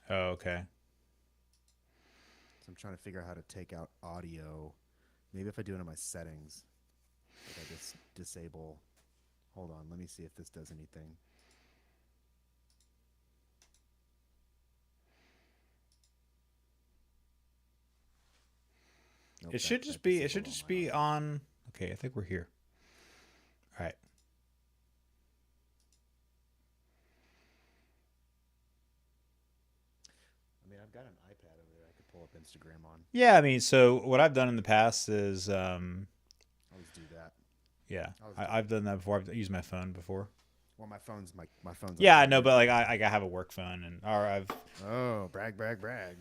Oh, okay. So I'm trying to figure out how to take out audio. Maybe if I do it in my settings, like I just disable. Hold on, let me see if this does anything. Nope, It should just that be. It disabled should all just my be audio. on. Okay, I think we're here. All right. I mean, I've got an iPad over there I could pull up Instagram on. Yeah, I mean, so what I've done in the past is, I'll just do that. yeah, I'll just do I've that. done that before. I've used my phone before. Well, my phone's like Yeah, I know, but like 30 years old. I have a work phone, and or I've Oh, brag, brag, brag.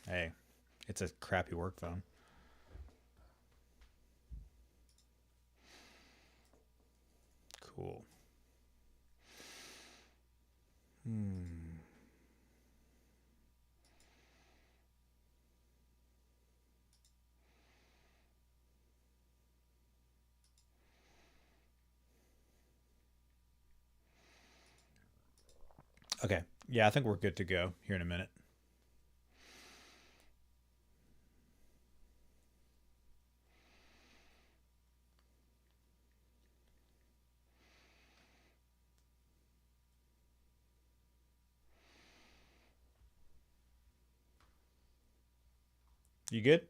hey, it's a crappy work phone. Cool. Hmm. Okay. Yeah, I think we're good to go here in a minute. You good?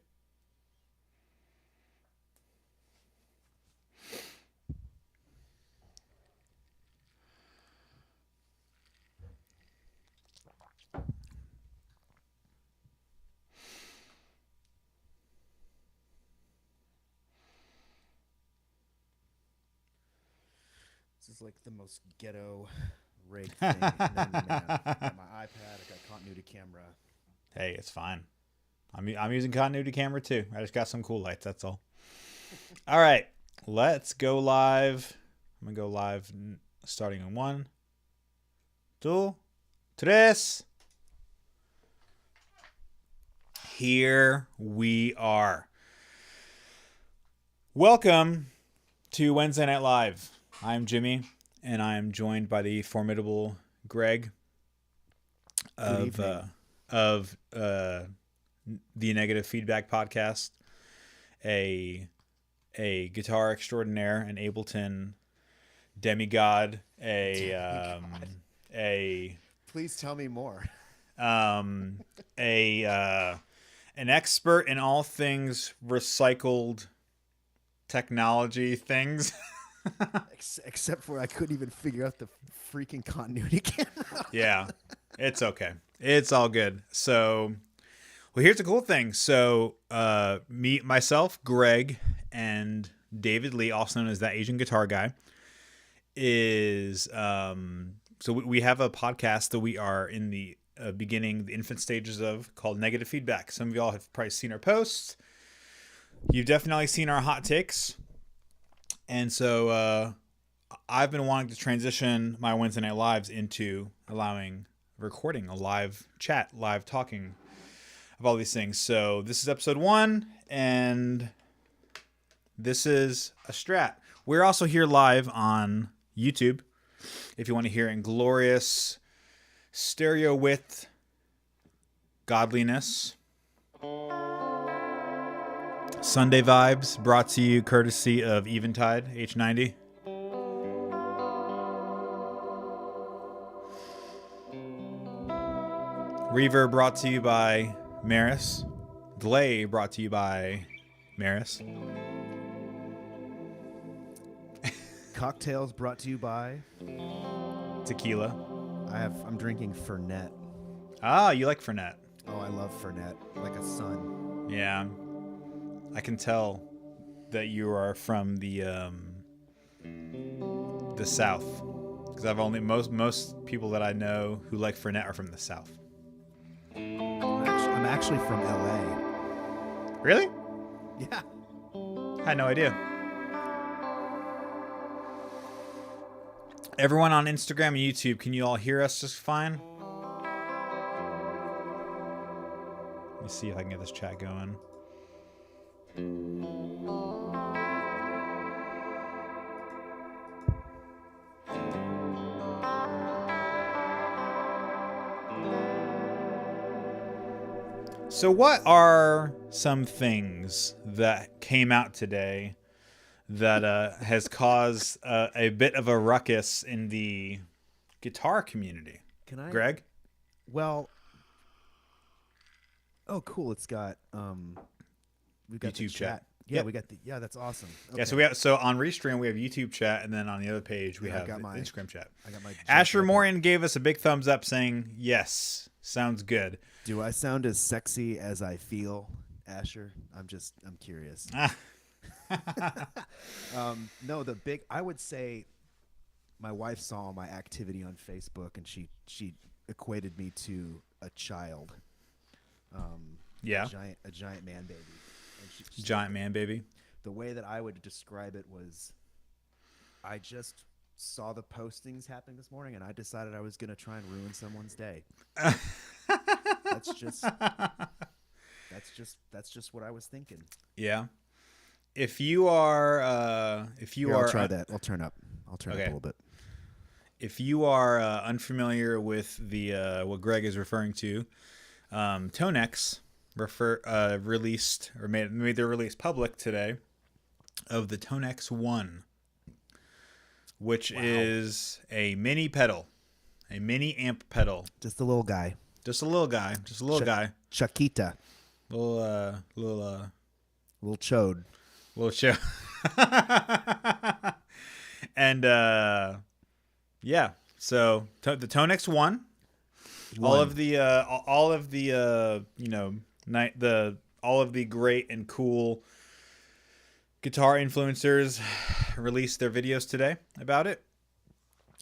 This is like the most ghetto rig thing known to man. I got my iPad. I got continuity camera. Hey, it's fine. I'm using continuity camera too. I just got some cool lights. That's all. All right, let's go live. I'm gonna go live starting in one, two, tres. Here we are. Welcome to Wednesday Night Live. I'm Jimmy, and I am joined by the formidable Greg Good of evening. the Negative Feedback Podcast, a guitar extraordinaire, an Ableton demigod, Demigod. a Please tell me more. um, a an expert in all things recycled technology things. Except for I couldn't even figure out the freaking continuity camera. Yeah, it's okay. It's all good. So, well, here's the cool thing. So, me, myself, Greg, and David Lee, also known as that Asian guitar guy, is so we have a podcast that we are in the beginning, the infant stages of, called Negative Feedback. Some of y'all have probably seen our posts. You've definitely seen our hot takes, and so I've been wanting to transition my Wednesday night lives into allowing recording a live chat, live talking of all these things. So this is episode one, and this is a strat. We're also here live on YouTube if you want to hear in glorious stereo width godliness. Sunday vibes brought to you courtesy of Eventide H90. Reverb brought to you by Maris. Delay brought to you by Maris. Cocktails brought to you by. Tequila. I'm drinking Fernet. Ah, you like Fernet. Oh, I love Fernet like a son. Yeah, I can tell that you are from the South, because I've only most people that I know who like Fernet are from the South. I'm actually from LA. Really? Yeah. I had no idea. Everyone on Instagram and YouTube, can you all hear us just fine? Let me see if I can get this chat going. So, what are some things that came out today that has caused a bit of a ruckus in the guitar community? Can I? Greg? Well, oh, cool. It's got we've got the YouTube chat. Yeah, Yep. we got the that's awesome. Yeah, so Okay. on Restream we have YouTube chat, and then on the other page we And I have got the my- Instagram chat. I got my Jeff Asher Ripper. Morgan gave us a big thumbs up, saying yes, sounds good. Do I sound as sexy as I feel, Asher? I'm curious. No, I would say my wife saw my activity on Facebook and she equated me to a child. Yeah, A giant man baby. And she giant man baby. The way that I would describe it was I just saw the postings happening this morning and I decided I was going to try and ruin someone's day. That's just what I was thinking. Yeah. If you are I'll try that. I'll turn up a little bit. If you are unfamiliar with the what Greg is referring to, Tonex released or made their release public today of the Tonex 1, which is a mini pedal, a mini amp pedal. Just a little guy. Just a little guy. Chiquita. Little Little chode. show. And yeah, so the Tonex 1. All of the all of the great and cool guitar influencers released their videos today about it.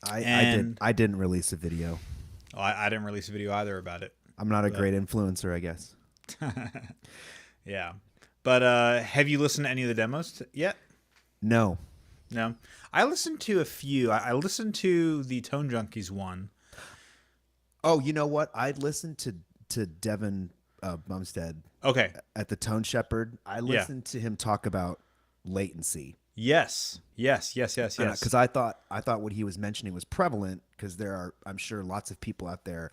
I didn't release a video. I didn't release a video either about it. I'm not a great influencer, I guess. Yeah, but have you listened to any of the demos yet? No. No, I listened to a few. I listened to the Tone Junkies one. Oh, you know what? I listened to Devin Bumstead Okay. at the Tone Shepherd. I listened to him talk about latency. Yes. Because I thought what he was mentioning was prevalent because there are, I'm sure, lots of people out there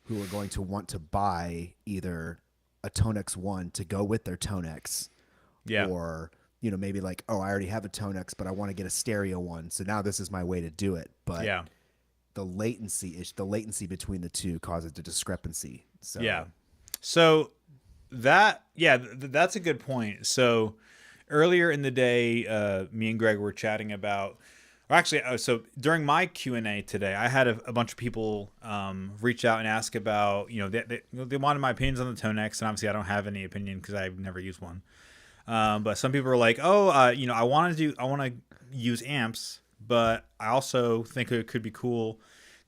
who are going to want to buy either a Tonex 1 to go with their Tonex, Yeah. or maybe like, oh, I already have a Tonex, but I want to get a stereo one, so now this is my way to do it. But Yeah. the latency between the two causes a discrepancy. So Yeah. So that's a good point. So earlier in the day, me and Greg were chatting about, or actually, so during my Q&A today, I had a bunch of people reach out and ask about, they wanted my opinions on the Tonex, and obviously I don't have any opinion because I've never used one. But some people are like, I want to use amps, but I also think it could be cool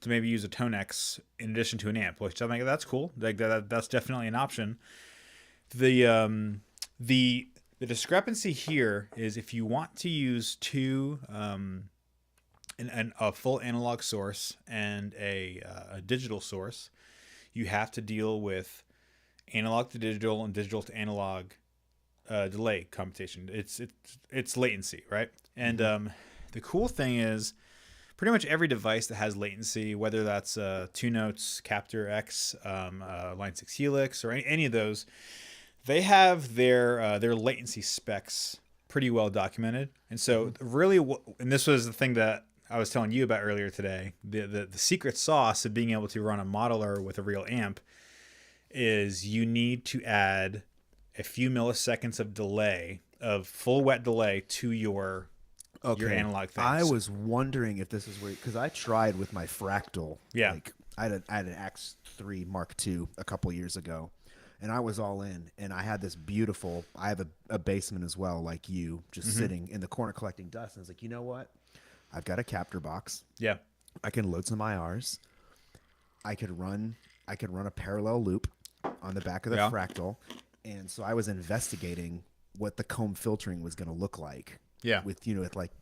to maybe use a Tonex in addition to an amp, which I'm like, that's cool. Like that's definitely an option. The discrepancy here is if you want to use two, a full analog source and a digital source, you have to deal with analog to digital and digital to analog delay computation. It's latency, right? And the cool thing is pretty much every device that has latency, whether that's Two Notes, Captor X, Line 6 Helix, or any of those, they have their latency specs pretty well documented. And so really, and this was the thing that I was telling you about earlier today, the secret sauce of being able to run a modeler with a real amp is you need to add a few milliseconds of delay, of full wet delay, to your analog things. I was wondering if this is where, because I tried with my Fractal. Yeah. Like I had an Axe 3 Mark II a couple years ago, and I was all in. And I had this beautiful, I have a basement as well, like you, just sitting in the corner collecting dust. And I was like, you know what? I've got a captor box. Yeah. I can load some IRs. I could run a parallel loop on the back of the Fractal. And so I was investigating what the comb filtering was going to look like. Yeah. With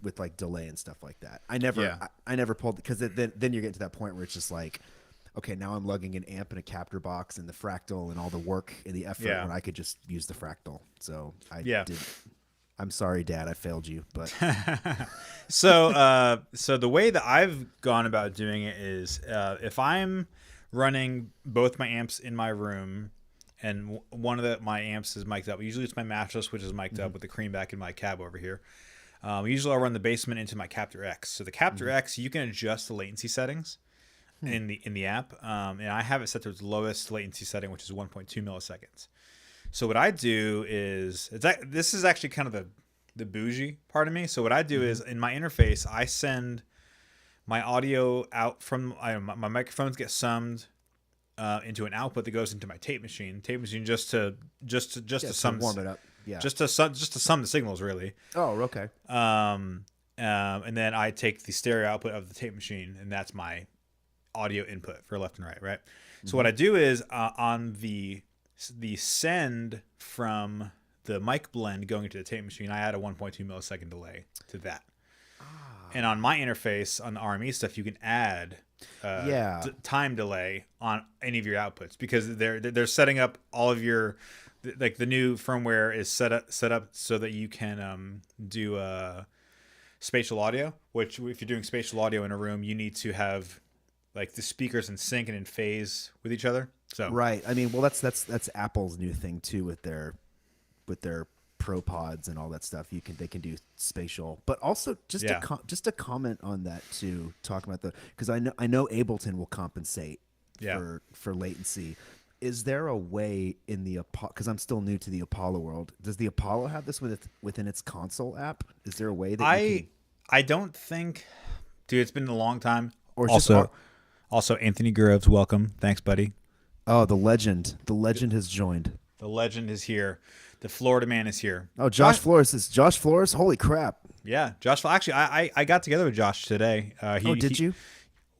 with delay and stuff like that. I never pulled, because then you're getting to that point where it's just like, okay, now I'm lugging an amp and a captor box and the Fractal and all the work and the effort when I could just use the Fractal. So I did. I'm sorry, Dad, I failed you, but so the way that I've gone about doing it is if I'm running both my amps in my room one of my amps is mic'd up. Usually it's my matchless, which is mic'd up with the cream back in my cab over here. Usually I'll run the basement into my Captor X. So the Captor X, you can adjust the latency settings in the app, and I have it set to its lowest latency setting, which is 1.2 milliseconds. So what I do is this is actually kind of the bougie part of me. So what I do is in my interface, I send my audio out from my microphones get summed into an output that goes into my tape machine. Just to sum warm it up. Yeah. Just to sum the signals, really. Oh, okay. And then I take the stereo output of the tape machine, and that's my audio input for left and right, right? So what I do is on the send from the mic blend going into the tape machine, I add a 1.2 millisecond delay to that. And on my interface, on the RME stuff, you can add time delay on any of your outputs, because they're setting up all of your, like the new firmware is set up so that you can do spatial audio, which if you're doing spatial audio in a room, you need to have like the speakers in sync and in phase with each other. So right. I mean, well, that's Apple's new thing too with their Pro Pods and all that stuff. They can do spatial, but also just to comment on that too. Talking about because I know Ableton will compensate for latency. Is there a way in the Apollo? Because I'm still new to the Apollo world. Does the Apollo have this within its console app? Is there a way that I don't think, dude. It's been a long time. Or also Anthony Groves, welcome. Thanks, buddy. Oh, the legend has joined. The legend is here. The Florida man is here. Oh, Josh Flores. Holy crap. Yeah, Josh. Actually, I got together with Josh today. Did you?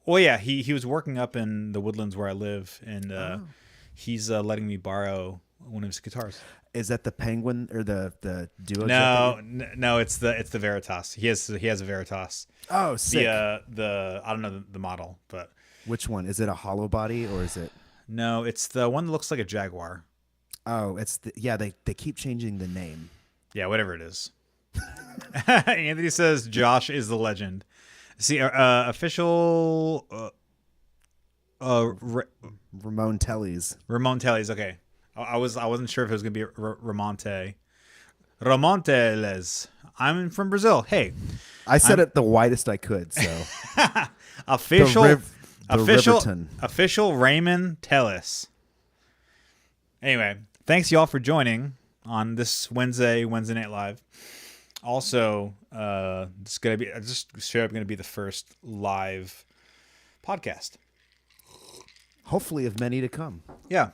Well, yeah. He was working up in the Woodlands where I live, and he's letting me borrow one of his guitars. Is that the Penguin or the Duo? No. It's the Veritas. He has a Veritas. Oh, sick. I don't know the model, but which one is it? A hollow body or is it? No, it's the one that looks like a Jaguar. Oh, they keep changing the name. Yeah, whatever it is. Anthony says Josh is the legend. See, official Ramon Tellez. Ramon Tellez. Okay, I wasn't sure if it was gonna be Ramonte. Ramon Tellez. I'm from Brazil. Hey, I said it the widest I could. So official Riverton. Official Raymond Tellez. Anyway, thanks y'all for joining on this Wednesday Night Live. Also, it's gonna be just straight up gonna be the first live podcast. Hopefully, of many to come. Yeah,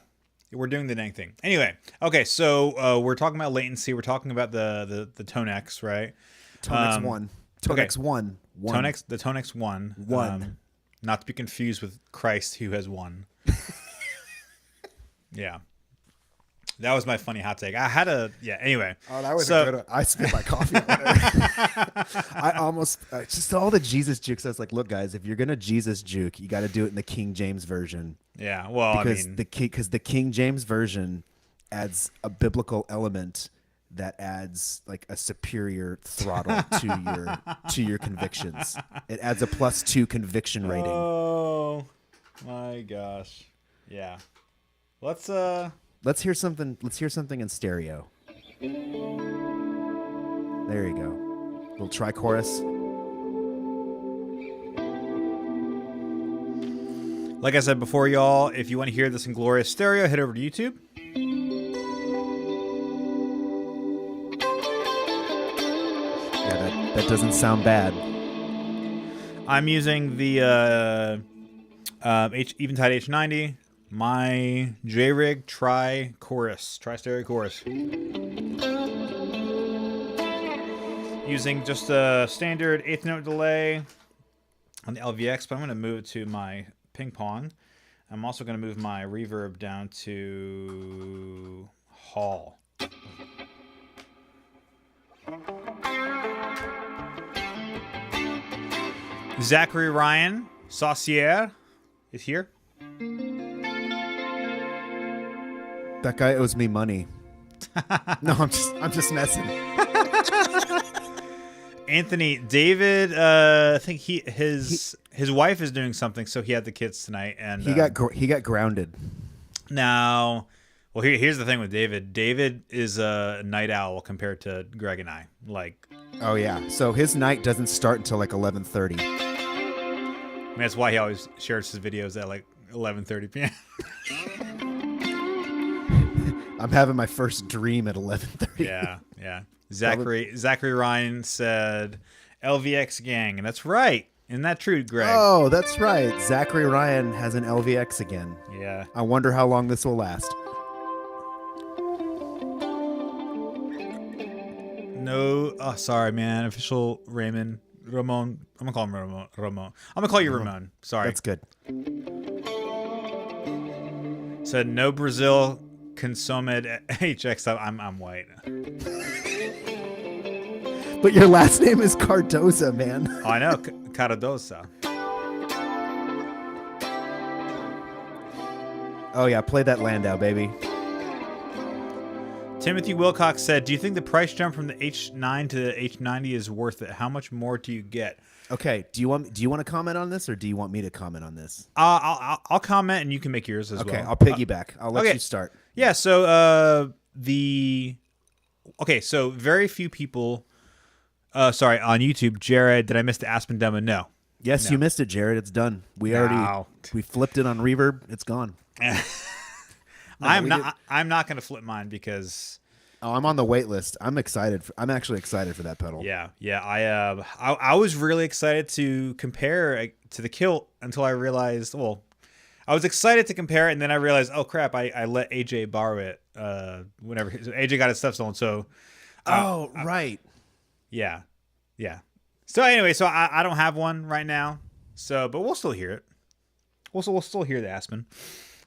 we're doing the dang thing. Anyway, okay, so we're talking about latency. We're talking about the Tone X, right? Tone X1. Tone X1. The Tone X1. One. Not to be confused with Christ, who has won. Yeah. That was my funny hot take. I had anyway. Oh, that was a good one. I spit my coffee on it. I almost, just all the Jesus jukes. I was like, look, guys, if you're going to Jesus juke, you got to do it in the King James Version. Yeah, well, because the King James Version adds a biblical element that adds like a superior throttle to your convictions. It adds a +2 conviction rating. Oh my gosh. Yeah. Let's hear something in stereo. There you go. Little tri-chorus. Like I said before, y'all, if you want to hear this in glorious stereo, head over to YouTube. Yeah, that doesn't sound bad. I'm using the Eventide H90, my J-Rig tri-stereo chorus. Using just a standard 8th note delay on the LVX, but I'm going to move it to my Ping Pong. I'm also going to move my reverb down to Hall. Zachary Ryan Saucier is here. That guy owes me money. No, I'm just messing. Anthony, David, I think his wife is doing something, so he had the kids tonight, and he got grounded. Now, Well, here's the thing with David. David is a night owl compared to Greg and I. Like, oh yeah, so his night doesn't start until like 11:30. I mean, that's why he always shares his videos at like 11:30 p.m. I'm having my first dream at 11:30. Yeah. Zachary Ryan said LVX gang, and that's right. Isn't that true, Greg? Oh, that's right. Zachary Ryan has an LVX again. Yeah. I wonder how long this will last. No, oh, sorry, man. Official Ramon. I'm gonna call him Ramon. I'm gonna call you Ramon. Sorry. That's good. Said no Brazil consumed HX. I'm white. But your last name is Cardoza, man. Oh, I know, Cardosa. Oh yeah, play that Landau, baby. Timothy Wilcox said, "Do you think the price jump from the H9 to the H90 is worth it? How much more do you get?" Okay, do you want to comment on this, or do you want me to comment on this? I'll comment, and you can make yours as well. Okay, I'll piggyback. I'll let you start. Yeah. So so very few people. Sorry, on YouTube, Jared. Did I miss the Aspen demo? No. Yes, you missed it, Jared. It's done. We flipped it on Reverb. It's gone. I'm not going to flip mine because. Oh, I'm on the wait list. I'm excited. I'm actually excited for that pedal. Yeah. I was really excited to compare to the Kilt until I realized. Well, I was excited to compare it, and then I realized, oh crap! I let AJ borrow it. Whenever AJ got his stuff stolen, so. Right. Yeah. So anyway, I don't have one right now. So, but we'll still hear it. We'll still hear the Aspen.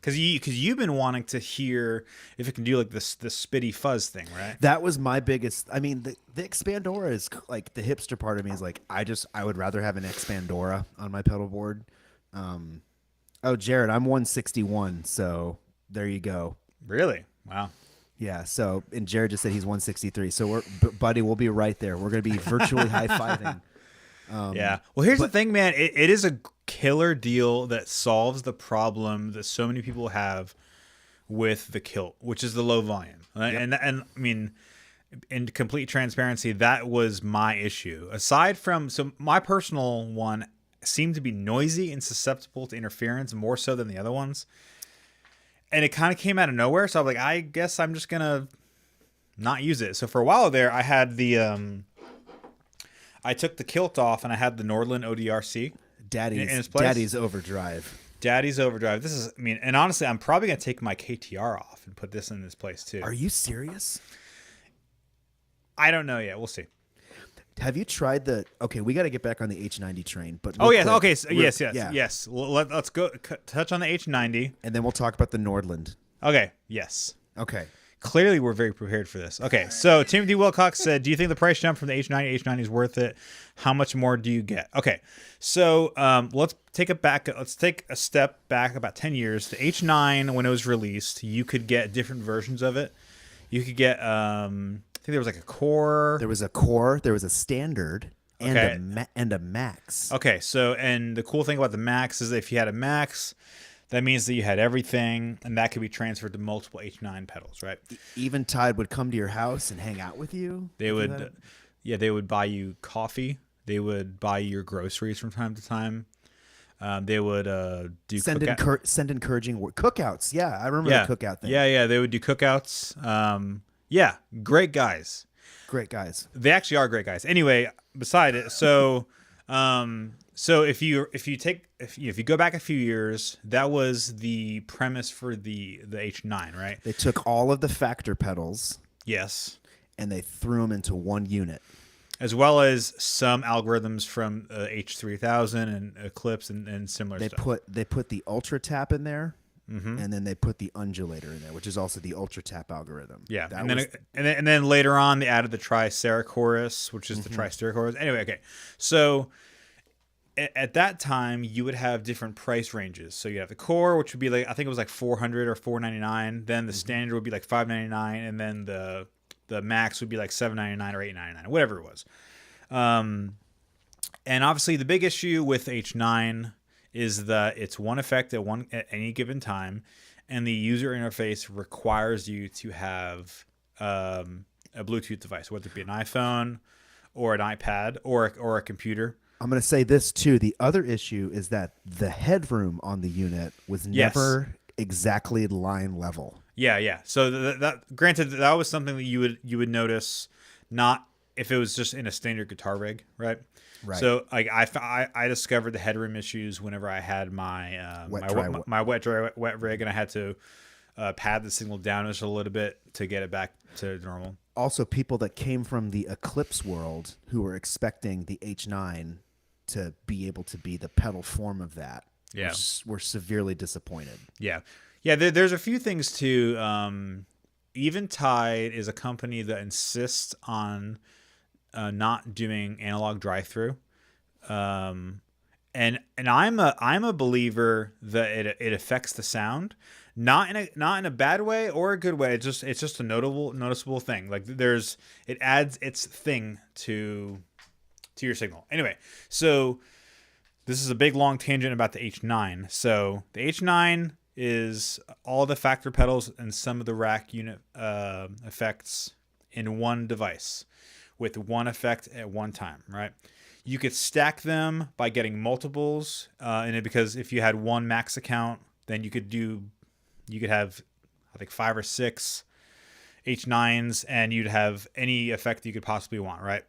Because you've been wanting to hear if it can do like the spitty fuzz thing, right? That was my biggest. I mean, the Expandora is like the hipster part of me is like I would rather have an Expandora on my pedal board. Oh, Jared, I'm 161, so there you go. Really? Wow. Yeah. So and Jared just said he's 163. So buddy, we'll be right there. We're gonna be virtually high fiving. Yeah. Well, here's the thing, man. It is a killer deal that solves the problem that so many people have with the Kilt, which is the low volume. Yep. And I mean, in complete transparency, that was my issue. Aside from, so my personal one seemed to be noisy and susceptible to interference more so than the other ones. And it kind of came out of nowhere. So I'm like, I guess I'm just going to not use it. So for a while there, I had the, I took the Kilt off and I had the Nordland ODRC. Daddy's Overdrive. Daddy's Overdrive. This is, I mean, and honestly, I'm probably going to take my KTR off and put this in this place too. Are you serious? I don't know yet. We'll see. Have you tried okay, we got to get back on the H90 train. But yes. Quick, okay. So, yes. Well, let's go touch on the H90. And then we'll talk about the Nordland. Okay. Yes. Okay. Clearly, we're very prepared for this. Okay, so Timothy Wilcox said, "Do you think the price jump from the H90 to H90 is worth it? How much more do you get?" Okay, so let's take a step back about 10 years. The H9, when it was released, you could get different versions of it. You could get, I think there was like a core. There was a core. There was a standard. And a max. Okay, so and the cool thing about the max is that if you had a max, that means that you had everything, and that could be transferred to multiple H9 pedals, right? Eventide would come to your house and hang out with you. They would, they would buy you coffee. They would buy you your groceries from time to time. They would send encouraging cookouts. Yeah, I remember the cookout thing. Yeah, they would do cookouts. Great guys. Great guys. They actually are great guys. Anyway, beside it, so if you go back a few years, that was the premise for the H9, right? They took all of the factor pedals, yes, and they threw them into one unit, as well as some algorithms from H3000 and Eclipse and similar stuff. They put the Ultra Tap in there. Mm-hmm. And then they put the undulator in there, which is also the Ultra Tap algorithm. Yeah, and then later on they added the Tricera Chorus, which is the Tricera Chorus. Anyway, okay, so at that time you would have different price ranges. So you have the core, which would be like, I think it was like $400 or $499. Then the standard would be like $599, and then the max would be like $799 or $899, whatever it was. And obviously the big issue with H9 is that it's one effect at any given time, and the user interface requires you to have a Bluetooth device, whether it be an iPhone or an iPad or a computer. I'm going to say this too. The other issue is that the headroom on the unit was never exactly line level. Yeah. So that granted, that was something that you would notice, not if it was just in a standard guitar rig, right? Right. So like I discovered the headroom issues whenever I had my wet rig, and I had to pad the signal down just a little bit to get it back to normal. Also, people that came from the Eclipse world who were expecting the H9 to be able to be the pedal form of that, were severely disappointed. Yeah. There's a few things too. Eventide is a company that insists on not doing analog drive-through, and I'm a believer that it affects the sound, not in a bad way or a good way. It's just a noticeable thing. Like it adds its thing to your signal. Anyway, so this is a big long tangent about the H9. So the H9 is all the factor pedals and some of the rack unit effects in one device with one effect at one time, right? You could stack them by getting multiples in it, because if you had one max account, then you could have I think 5 or 6 H9s, and you'd have any effect you could possibly want, right?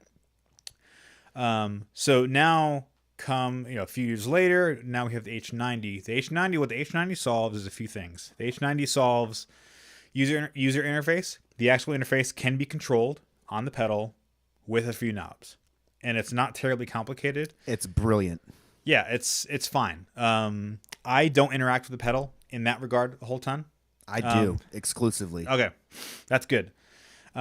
So now a few years later, now we have the H90. What the H90 solves is a few things. The H90 solves user interface. The actual interface can be controlled on the pedal with a few knobs, and it's not terribly complicated. It's brilliant. Yeah, it's fine. I don't interact with the pedal in that regard a whole ton. I do exclusively. Okay, that's good. You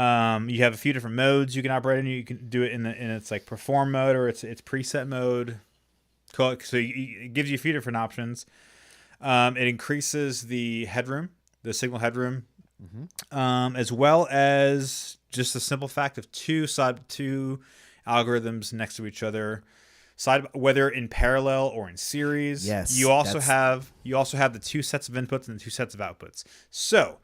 have a few different modes you can operate in. You can do it in its like perform mode or its preset mode. So it gives you a few different options. It increases the headroom, the signal headroom, as well as just the simple fact of two algorithms next to each other, whether in parallel or in series. Yes. You also have the 2 sets of inputs and the 2 sets of outputs. So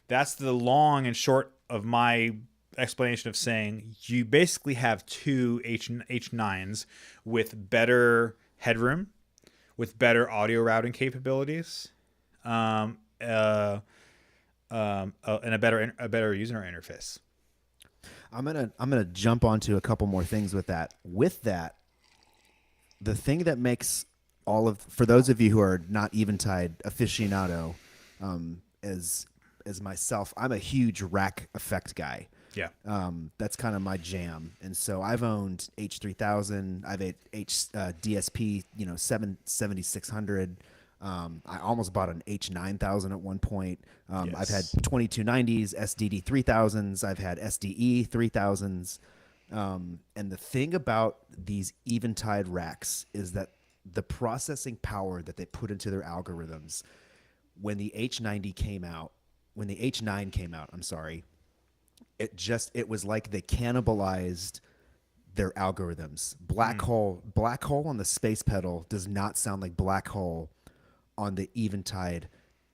that's the long and short of my explanation of saying you basically have 2 H9s with better headroom, with better audio routing capabilities, and a better user interface. I'm gonna jump onto a couple more things with that. With that, the thing that makes for those of you who are not Eventide aficionado, as myself, I'm a huge rack effect guy. Yeah. That's kind of my jam. And so I've owned H3000, I've had DSP, 7600. I almost bought an H9000 at one point. Yes. I've had 2290s, SDD 3000s, I've had SDE 3000s. And the thing about these Eventide racks is that the processing power that they put into their algorithms when the H9 came out, I'm sorry, it was like they cannibalized their algorithms. Black hole on the space pedal does not sound like black hole on the Eventide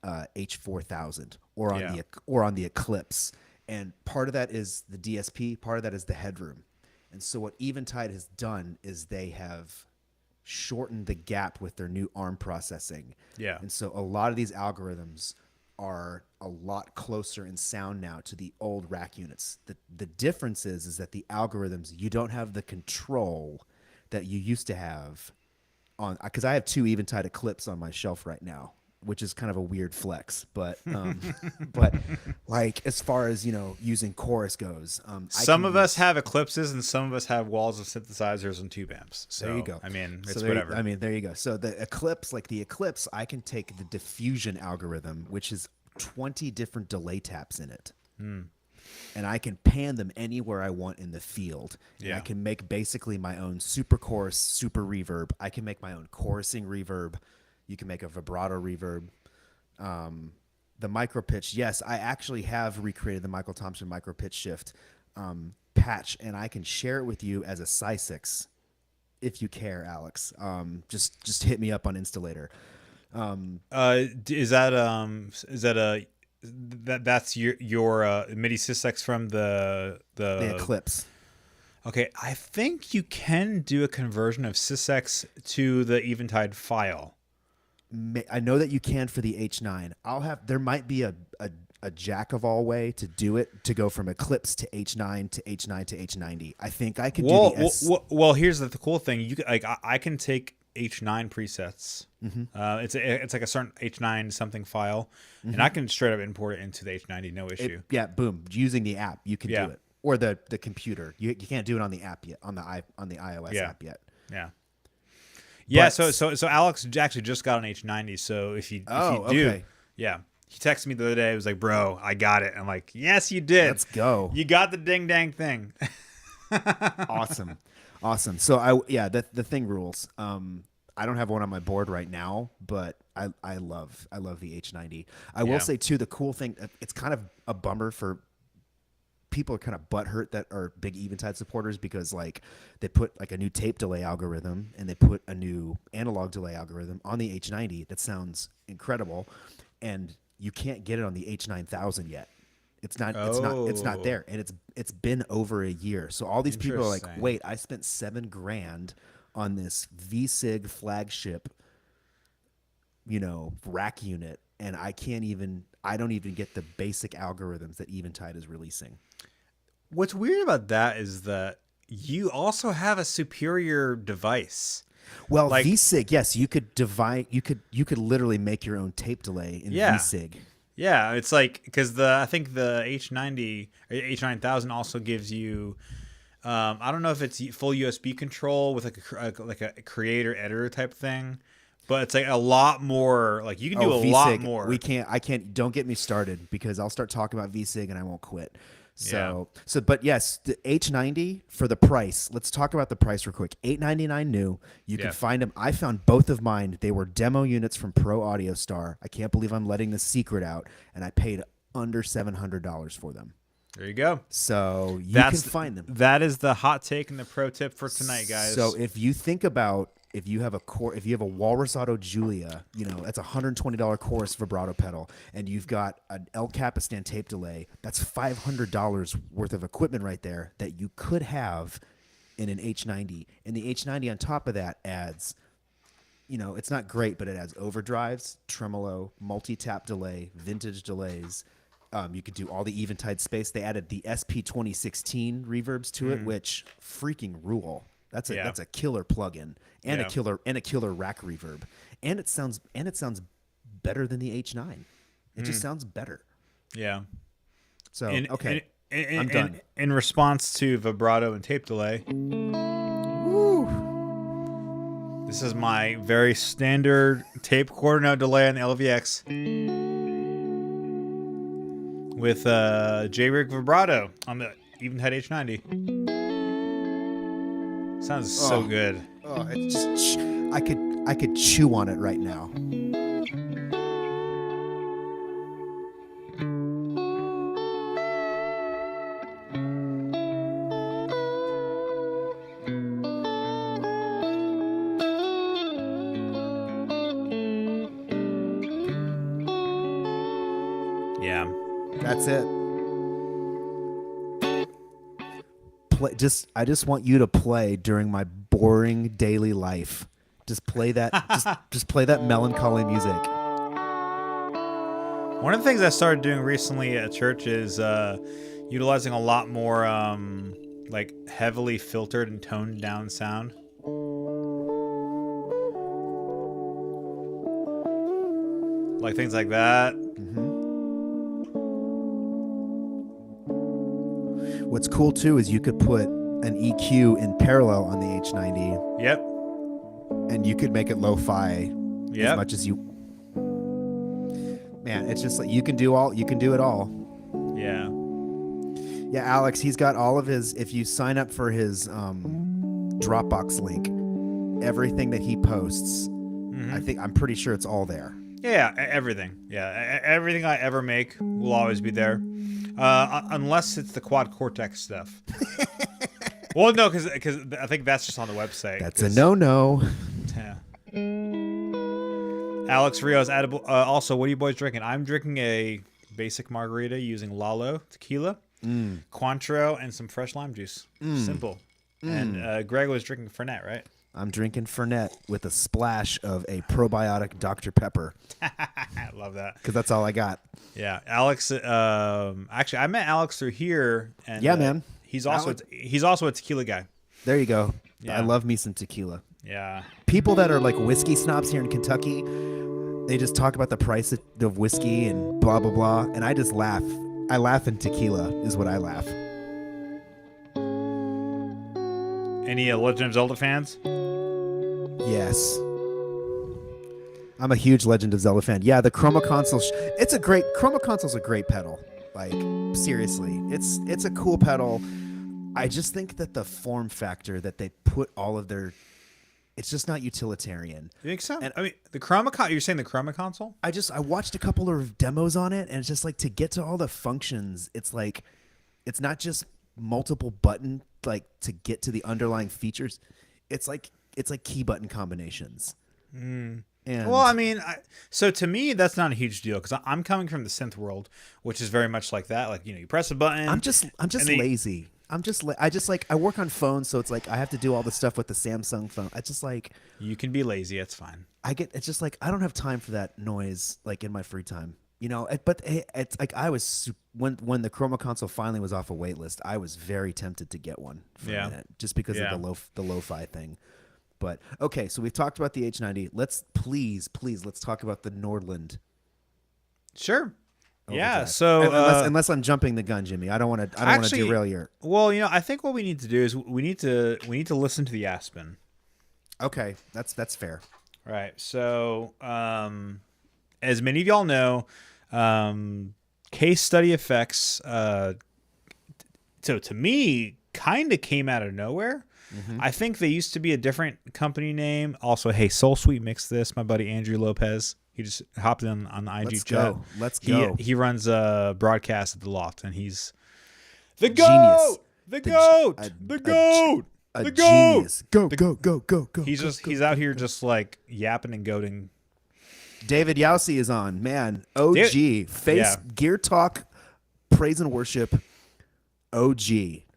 H4000 or on the Eclipse. And part of that is the DSP, part of that is the headroom. And so what Eventide has done is they have shortened the gap with their new ARM processing. Yeah. And so a lot of these algorithms are a lot closer in sound now to the old rack units. The difference is that the algorithms, you don't have the control that you used to have on, because I have 2 Eventide Eclipse on my shelf right now, which is kind of a weird flex, but but like as far as using chorus goes, some of us have Eclipses and some of us have walls of synthesizers and tube amps. So there you go. I mean, it's whatever. there you go. So the Eclipse, I can take the diffusion algorithm, which is 20 different delay taps in it. And I can pan them anywhere I want in the field. And I can make basically my own super chorus, super reverb. I can make my own chorusing reverb. You can make a vibrato reverb. The micro pitch, yes, I actually have recreated the Michael Thompson micro pitch shift patch, and I can share it with you as a SI6 if you care, Alex. Just hit me up on Installator. Is that a that's your MIDI Systex from The Eclipse. Okay, I think you can do a conversion of Systex to the Eventide file. I know that you can for the H9. There might be a jack of all way to do it, to go from Eclipse to H9 to H9 to H90. I think I could do the S. Well, here's the cool thing. You like I can take H9 presets. It's like a certain H9 something file, and I can straight up import it into the H90, no issue. Boom. Using the app, you can do it, or the computer. You can't do it on the app yet, on the iOS app yet. Yeah. Yeah. So Alex actually just got an H90. So if you do, okay. Yeah. He texted me the other day. He was like, "Bro, I got it." I'm like, "Yes, you did. Let's go. You got the ding dang thing." Awesome. So the thing rules. I don't have one on my board right now, but I love the H90. I will say too, the cool thing, it's kind of a bummer for people are kind of butthurt that are big Eventide supporters, because like they put like a new tape delay algorithm and they put a new analog delay algorithm on the H90 that sounds incredible, and you can't get it on the H9000 yet. It's not there, and it's been over a year. So all these people are like, wait, I spent $7,000 on this V-Sig flagship, rack unit, and I don't even get the basic algorithms that Eventide is releasing. What's weird about that is that you also have a superior device. Well, like, V-Sig, yes, you could literally make your own tape delay in V-Sig. Yeah, it's like, because I think the H90 or H9000 also gives you, I don't know if it's full USB control with like a creator editor type thing, but it's like a lot more. Like you can do a V-Sig, lot more. I can't. Don't get me started, because I'll start talking about V-Sig and I won't quit. But yes, the H90 for the price. Let's talk about the price real quick. $899 new. You can find them. I found both of mine. They were demo units from Pro Audio Star. I can't believe I'm letting the secret out, and I paid under $700 for them. There you go. So you can find them. That is the hot take and the pro tip for tonight, guys. So if you think about, if you have a Walrus Auto Julia, that's a $120 chorus vibrato pedal, and you've got an El Capistan tape delay, that's $500 worth of equipment right there that you could have in an H90. And the H90 on top of that adds, it's not great, but it adds overdrives, tremolo, multi-tap delay, vintage delays. You could do all the Eventide space. They added the SP 2016 reverbs to it, which freaking rule. That's a killer plugin and a killer rack reverb, and it sounds better than the H9. It just sounds better. Yeah. So I'm done. In response to vibrato and tape delay, this is my very standard tape quarter note delay on the LVX with J-Rig vibrato on the Eventide H90. Sounds so good. Oh, it's just I could chew on it right now. Yeah. That's it. I just want you to play during my boring daily life. Just play that. just play that melancholy music. One of the things I started doing recently at church is utilizing a lot more like heavily filtered and toned down sound. Like things like that. What's cool too is you could put an EQ in parallel on the H90. Yep. And you could make it lo-fi as much as you. Man, it's just like you can do it all. Yeah. Yeah, Alex, he's got all of his. If you sign up for his Dropbox link, everything that he posts, I'm pretty sure it's all there. Yeah, everything. Yeah, everything I ever make will always be there. Unless it's the quad cortex stuff. Well, no, because I think that's just on the website. That's a no-no. Yeah. Alex Rios, also, what are you boys drinking? I'm drinking a basic margarita using Lalo tequila, Cointreau, and some fresh lime juice. Simple. And Greg was drinking Fernet, right? I'm drinking Fernet with a splash of a probiotic Dr. Pepper. I love that. Because that's all I got. Yeah. Alex, actually, I met Alex through here. And, yeah, man. He's also a tequila guy. There you go. Yeah. I love me some tequila. Yeah. People that are like whiskey snobs here in Kentucky, they just talk about the price of whiskey and blah, blah, blah. And I just laugh. I laugh in tequila is what I laugh. Any Legend of Zelda fans? Yes. I'm a huge Legend of Zelda fan. Yeah, the Chroma Console. Chroma Console's a great pedal. Like, seriously. It's a cool pedal. I just think that the form factor that they put all of their... It's just not utilitarian. You think so? And I mean, the Chroma... You're saying the Chroma Console? I watched a couple of demos on it, and it's just like, to get to all the functions, it's like... It's not just multiple button, like, to get to the underlying features. It's like key button combinations. And well, I mean, so to me, that's not a huge deal because I'm coming from the synth world, which is very much like that. Like, you press a button. I'm just lazy. I work on phones, so it's like I have to do all the stuff with the Samsung phone. I just like... You can be lazy. It's fine. It's just like, I don't have time for that noise, like, in my free time. But it's like when the Chroma Console finally was off a wait list, I was very tempted to get one for a minute, just because of the lo-fi thing. But okay, so we've talked about the H90. Let's please talk about the Nordland. Sure. Yeah. Overdrive. So unless I'm jumping the gun, Jimmy, I don't want to derail your. Well, I think what we need to do is we need to listen to the Aspen. Okay, that's fair. Right. So, as many of y'all know, Case Study Effects. So to me, kind of came out of nowhere. Mm-hmm. I think they used to be a different company name. Also, hey, Soul Sweet mixed this. My buddy Andrew Lopez. He just hopped in on the IG chat. Let's go. He runs a broadcast at the Loft, and he's the genius. The goat. The genius. Go. He's out here just like yapping and goating. David Yowsey is on. Man, OG. Gear Talk, Praise and Worship, OG.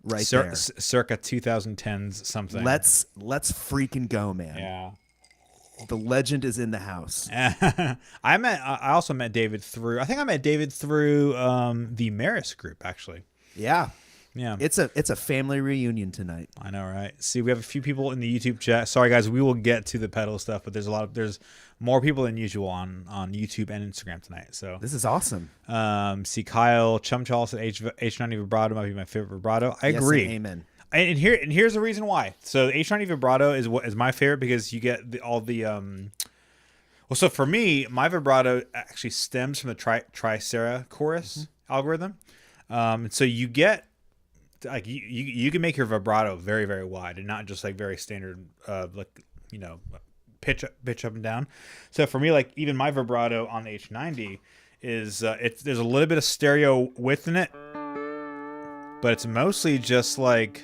Right there. Circa 2010s something. Let's freaking go, man. Yeah. The legend is in the house. I also met David through the Maris group, actually. Yeah. Yeah. It's a family reunion tonight. I know, right? See, we have a few people in the YouTube chat. Sorry guys, we will get to the pedal stuff, but there's more people than usual on YouTube and Instagram tonight. So this is awesome. See Kyle Chumchall said H90 vibrato might be my favorite vibrato. I agree. Amen. And here's the reason why. So the H90 vibrato is my favorite because you get all the well, so for me, my vibrato actually stems from the Tricera chorus algorithm. So you get like you can make your vibrato very, very wide and not just like very standard pitch up and down. So for me, like even my vibrato on the H90 is there's a little bit of stereo width in it, but it's mostly just like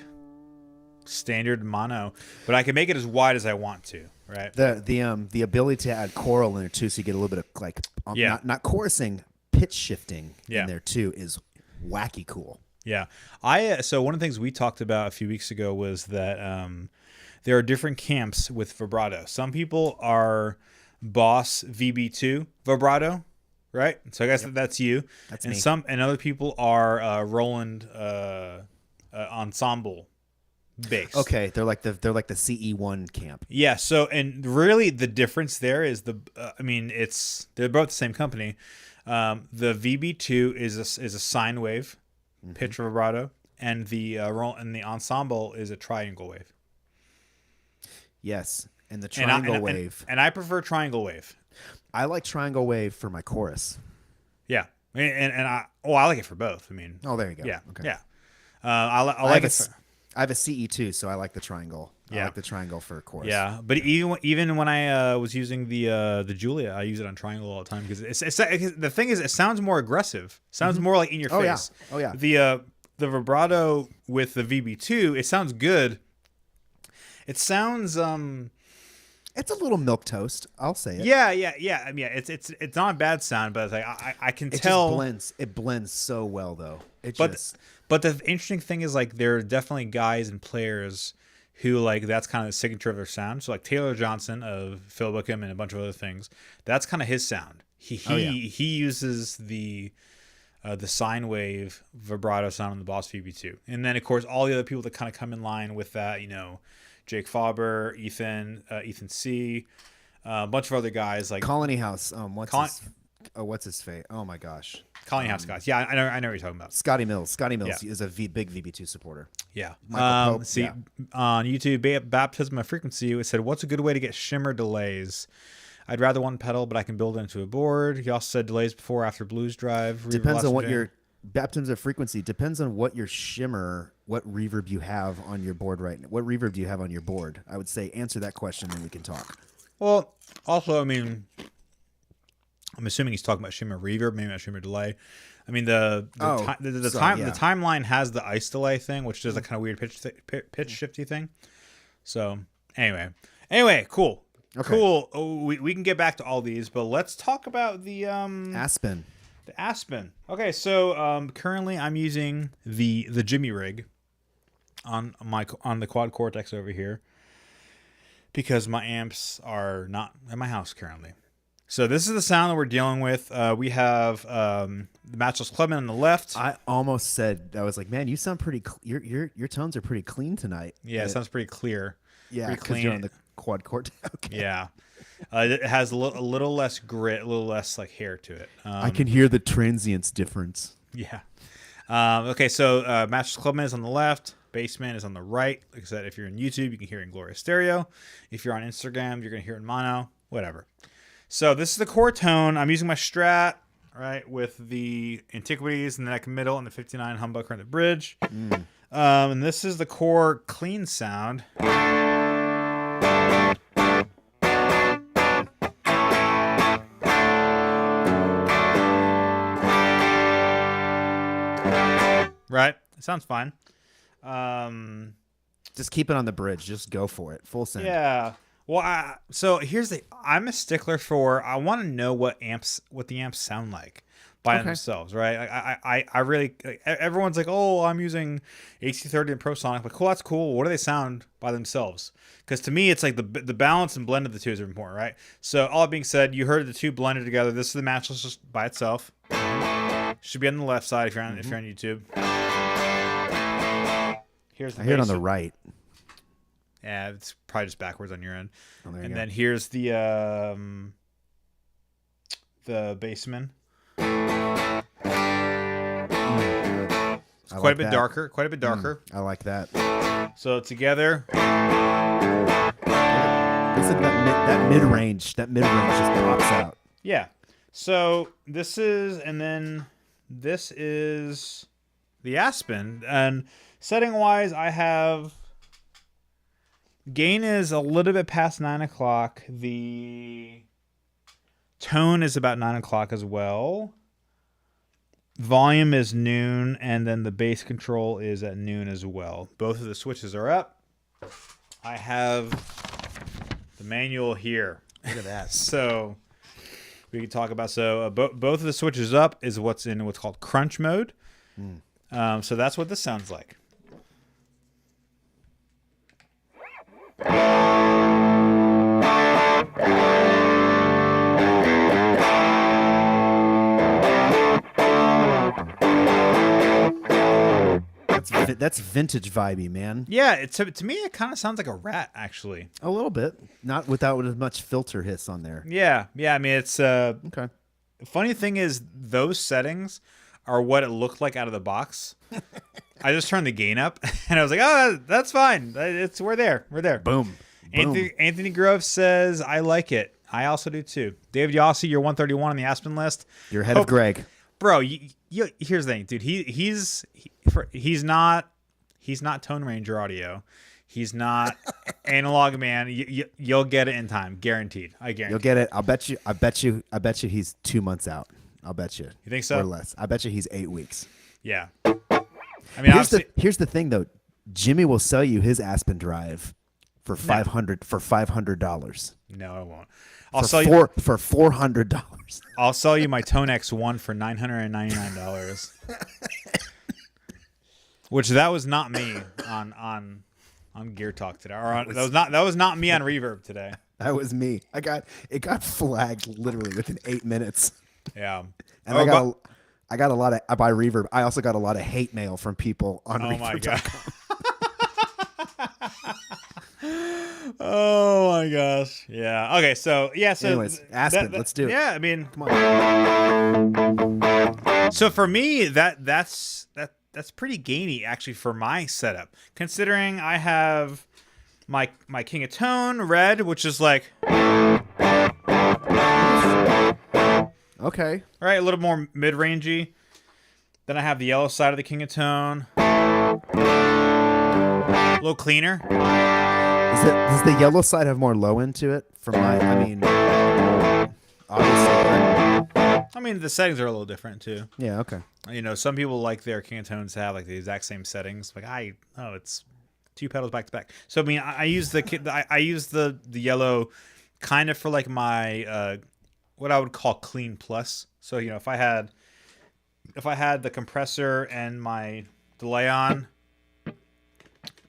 standard mono. But I can make it as wide as I want to. Right. The ability to add choral in there too, so you get a little bit of like not chorusing, pitch shifting in there too is wacky cool. Yeah. So one of the things we talked about a few weeks ago was that there are different camps with vibrato. Some people are Boss VB2 vibrato, right? So I guess that's you. That's me. And other people are Roland ensemble bass. Okay, they're like the CE1 camp. Yeah. So and really the difference there is they're both the same company. The VB2 is a sine wave pitch vibrato, and the ensemble is a triangle wave. Yes, and the triangle wave. And I prefer triangle wave. I like triangle wave for my chorus. Yeah, and I like it for both. I mean, oh, there you go. Yeah, okay. Yeah. I like it. I have a CE2, so I like the triangle. Yeah. I like the triangle for chorus. Yeah, but even when I was using the Julia, I use it on triangle all the time because the thing is, it sounds more aggressive. Sounds more like in your face. Oh yeah. The vibrato with the VB2, it sounds good. It sounds It's a little milk toast. I'll say it. Yeah. I mean, it's not a bad sound, but it's like I can tell It blends so well though. But the interesting thing is like there are definitely guys and players who like that's kind of the signature of their sound. So like Taylor Johnson of Phil Wickham and a bunch of other things, that's kind of his sound. He uses the sine wave vibrato sound on the Boss VB2, and then of course all the other people that kind of come in line with that, Jake Faber, Ethan C, a bunch of other guys like Colony House. What's his fate? Oh my gosh. Colony House guys. Yeah, I know what you're talking about. Scotty Mills is a big VB2 supporter. Yeah. Michael Pope, see, on YouTube, Baptism of Frequency, it said, "What's a good way to get shimmer delays? I'd rather one pedal, but I can build it into a board." He also said delays before or after blues drive. Depends on what your Baptisms of Frequency. Depends on what your shimmer, what reverb you have on your board right now. What reverb do you have on your board? I would say answer that question and we can talk. Well, also, I mean, I'm assuming he's talking about shimmer reverb, maybe not shimmer delay. I mean, the timeline has the ice delay thing, which does a kind of weird pitch shifty thing. So anyway, cool. Okay. Cool. Oh, we can get back to all these, but let's talk about the Aspen. The Aspen. Okay, so currently I'm using the Jimmy rig on the Quad Cortex over here because my amps are not at my house currently. So this is the sound that we're dealing with. We have the Matchless Clubman on the left. I almost said, I was like, man, you sound pretty. Your tones are pretty clean tonight. Yeah, it sounds pretty clear. Yeah, because you're on the Quad Cortex. Okay. Yeah. It has a little less grit, a little less like hair to it. I can hear the transients difference. Yeah. Okay, so Matchless Clubman is on the left. Bassman is on the right. Like I said, if you're in YouTube, you can hear it in Glorious Stereo. If you're on Instagram, you're going to hear it in mono. Whatever. So this is the core tone. I'm using my Strat, right, with the Antiquities in the neck middle and the 59 humbucker on the bridge. And this is the core clean sound. Right? It sounds fine. Just keep it on the bridge. Just go for it. Full send. Yeah. Well, so I'm a stickler for, I want to know what the amps sound like by themselves, right? I really, everyone's like, oh, I'm using AC30 and ProSonic. Like, cool, that's cool. What do they sound by themselves? Because to me, it's like the balance and blend of the two is important, right? So all that being said, you heard the two blended together. This is the Matchless just by itself. Should be on the left side if you're on YouTube. I hear it on the right. Yeah, it's probably just backwards on your end. Oh, and then here's the Bassman. It's quite a bit darker. Quite a bit darker. I like that. So together, that mid range just pops out. Yeah. So this is the Aspen, and setting wise, I have. Gain is a little bit past 9 o'clock. The tone is about 9 o'clock as well. Volume is noon, and then the bass control is at noon as well. Both of the switches are up. I have the manual here. Look at that. So we can talk about both of the switches up is what's in what's called crunch mode. So that's what this sounds like. That's vintage vibey, man. Yeah, to me it kind of sounds like a Rat actually. A little bit, not without as much filter hiss on there. Yeah. I mean, it's okay. Funny thing is, those settings are what it looked like out of the box. I just turned the gain up, and I was like, "Oh, that's fine. We're there. Boom. Anthony Grove says, "I like it. I also do too." David Yossi, you're 131 on the Aspen list. You're ahead of Greg, bro. Here's the thing, dude. He's not Tone Ranger audio. He's not Analog Man. You'll get it in time, guaranteed. I guarantee. You'll get it. I bet you he's 2 months out. I'll bet you. You think so? Or less. I bet you he's 8 weeks. Yeah. I mean, here's the thing though. Jimmy will sell you his Aspen drive for $500. No, I won't. For $400. I'll sell you my Tone X1 for $999. Which that was not me on Gear Talk today. That was not me on Reverb today. That was me. It got flagged literally within 8 minutes. Yeah. And I got a lot of by Reverb. I also got a lot of hate mail from people on Reverb. My god. Oh my gosh. Yeah. Okay, so anyways, Aspen, let's do it. Yeah, I mean, come on. So for me, that's pretty gainy actually for my setup. Considering I have my King of Tone red, which is like okay. All right, a little more mid-rangey. Then I have the yellow side of the King of Tone. A little cleaner. Does the yellow side have more low end to it? Obviously. The settings are a little different too. Yeah, okay. Some people like their King of Tones to have like the exact same settings. Like it's 2 pedals back to back. So I use the yellow kind of for like my what I would call clean plus. So if I had the compressor and my delay on,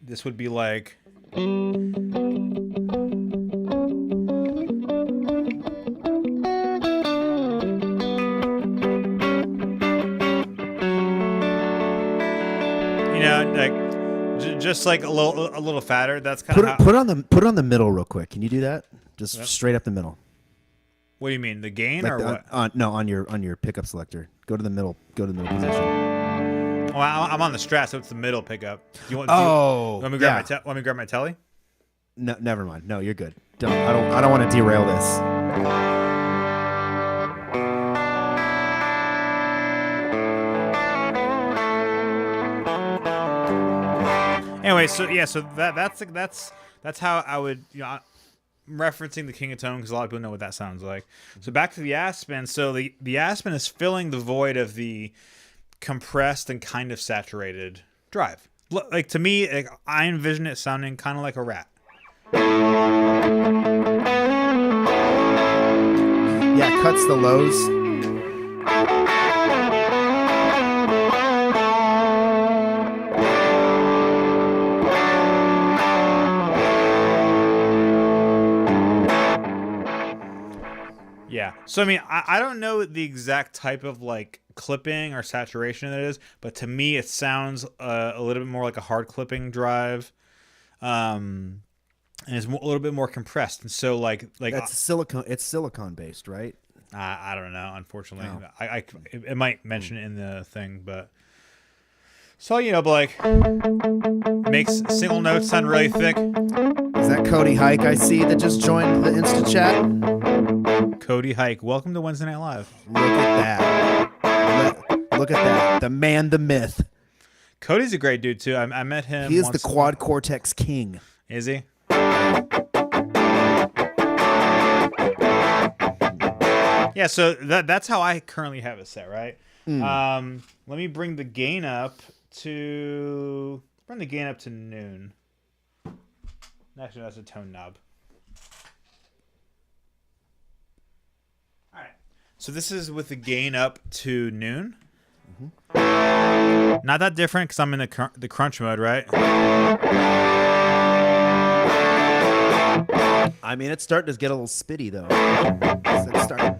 this would be like just like a little fatter. That's kind of put on the middle real quick. Can you do that? Just straight up the middle. What do you mean, the gain like or what? On your pickup selector. Go to the middle. Go to the middle position. Well, I'm on the Strat, so it's the middle pickup. You want me grab my telly? No, never mind. No, you're good. I don't want to derail this. Anyway, so that's how I would, I'm referencing the King of Tone because a lot of people know what that sounds like. So back to the Aspen. So the Aspen is filling the void of the compressed and kind of saturated drive. Like to me, I envision it sounding kind of like a Rat. Yeah, it cuts the lows. Yeah. So, I don't know the exact type of like clipping or saturation that it is, but to me, it sounds a little bit more like a hard clipping drive. And it's a little bit more compressed. And so like that's silicone. It's silicone based, right? I don't know. Unfortunately, no. It might mention it in the thing, but so but like makes single notes sound really thick. Is that Cody Hike I see that just joined the Insta chat? Cody Hike, welcome to Wednesday Night Live. Look at that. Look at that. The man, the myth. Cody's a great dude too. I met him. He is the Quad Cortex king. Is he? Yeah, so that's how I currently have it set, right? Let me bring the gain up to noon. Actually, that's a tone knob. All right. So this is with the gain up to noon. Mm-hmm. Not that different because I'm in the crunch mode, right? It's starting to get a little spitty though. It's starting.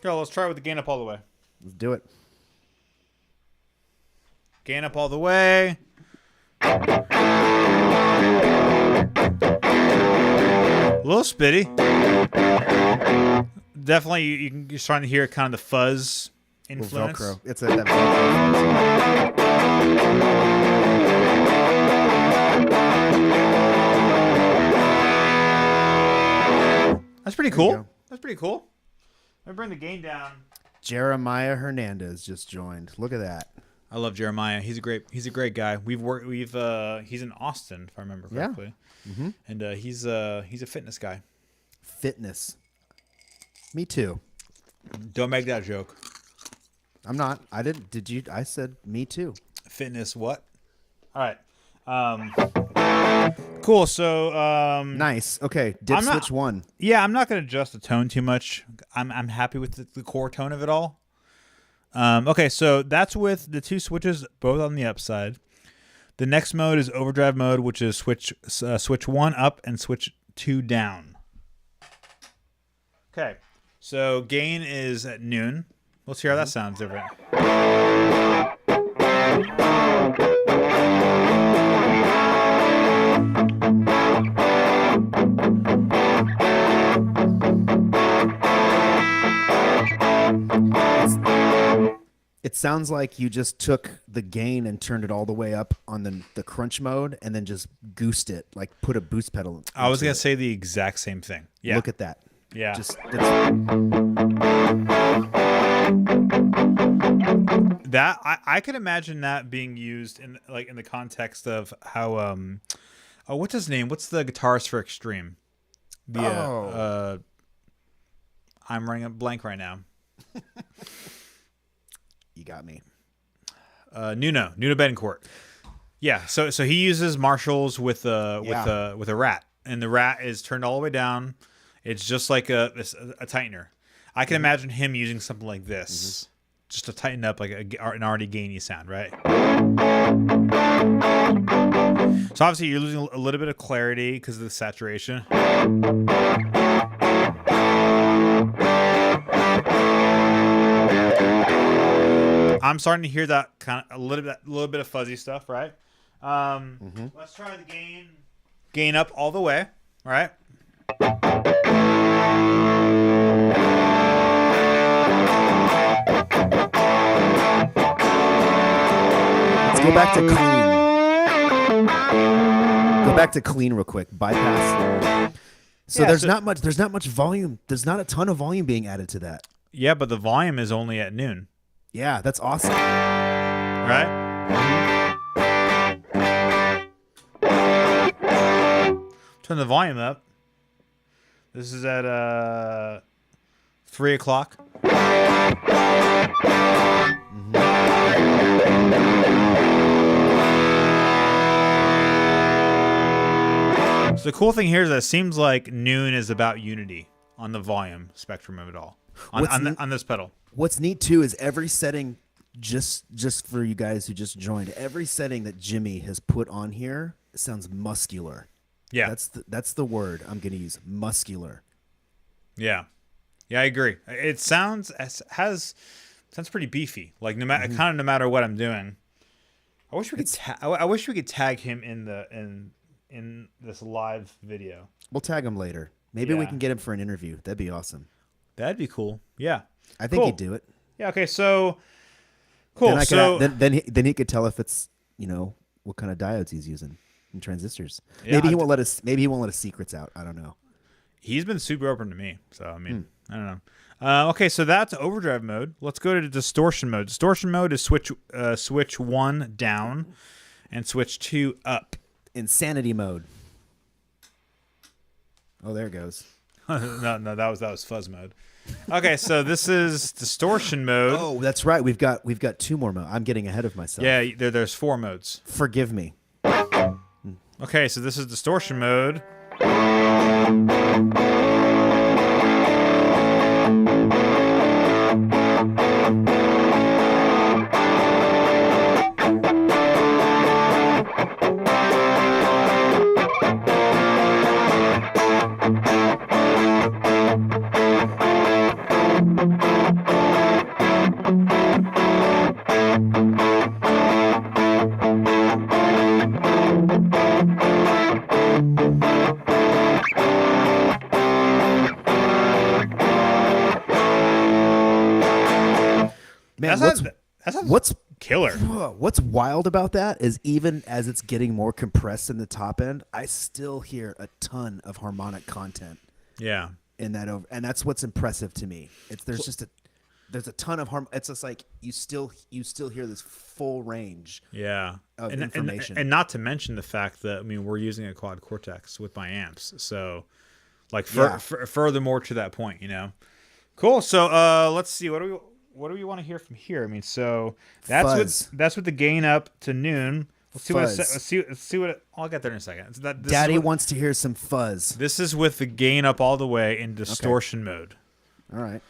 Girl, let's try with the gain up all the way. Let's do it. Gain up all the way. A little spitty. Definitely, you're starting to hear kind of the fuzz influence. Velcro. It's that Velcro. That's pretty cool. That's pretty cool. Let me bring the gain down. Jeremiah Hernandez just joined. Look at that. I love Jeremiah. He's a great guy. He's in Austin, if I remember correctly. Yeah. Mm-hmm. And he's a fitness guy. Fitness. Me too. Don't make that joke. I'm not. I didn't. Did you? I said me too. Fitness what? All right. Cool. So nice. Okay, dip switch 1. Yeah, I'm not going to adjust the tone too much. I'm happy with the core tone of it all. Okay, so that's with the 2 switches both on the upside. The next mode is overdrive mode, which is switch 1 up and switch 2 down. Okay, so gain is at noon. Let's hear how that sounds different. It sounds like you just took the gain and turned it all the way up on the crunch mode and then just goosed it, like put a boost pedal. I was going to say the exact same thing. Yeah. Look at that. Yeah. That I could imagine that being used in the context of how what's his name? What's the guitarist for Extreme? I'm running a blank right now. You got me. Nuno Bettencourt. Yeah, so he uses Marshalls with a rat, and the rat is turned all the way down. It's just like a tightener. I can imagine him using something like this, just to tighten up like an already gainy sound, right? So obviously you're losing a little bit of clarity because of the saturation. I'm starting to hear that kind of a little bit of fuzzy stuff, right? Let's try the gain up all the way, all right? Let's go back to clean. Go back to clean real quick. Bypass. So there's not much volume. There's not a ton of volume being added to that. Yeah, but the volume is only at noon. Yeah, that's awesome. Right? Turn the volume up. This is at 3 o'clock. So the cool thing here is that it seems like noon is about unity on the volume spectrum of it all on this pedal. What's neat too is every setting, just for you guys who just joined, every setting that Jimmy has put on here sounds muscular. Yeah, that's the word I'm going to use, muscular. Yeah, I agree. It sounds pretty beefy. Like no matter what I'm doing. I wish we could tag him in this live video. We'll tag him later. Maybe we can get him for an interview. That'd be awesome. That'd be cool. Yeah. I think he'd do it. Yeah. Okay. So cool. Then he could tell if it's what kind of diodes he's using and transistors. Yeah, maybe he won't let us. Maybe he won't let us secrets out. I don't know. He's been super open to me. So I mean, I don't know. Okay. So that's overdrive mode. Let's go to distortion mode. Distortion mode is switch 1 down and switch 2 up. Insanity mode. Oh, there it goes. no, that was fuzz mode. Okay, so this is distortion mode. Oh, that's right. We've got 2 more modes. I'm getting ahead of myself. Yeah, there's 4 modes. Forgive me. Okay, so this is distortion mode. Man, what's killer? What's wild about that is even as it's getting more compressed in the top end, I still hear a ton of harmonic content. Yeah. In that and that's what's impressive to me. There's a ton of It's just like you still hear this full range. Yeah. Of information. And not to mention the fact that we're using a quad Cortex with my amps, so like furthermore to that point, Cool. So let's see. What do we want to hear from here? So that's with the gain up to noon. Let's see what. I'll get there in a second. Daddy wants to hear some fuzz. This is with the gain up all the way in distortion mode. All right.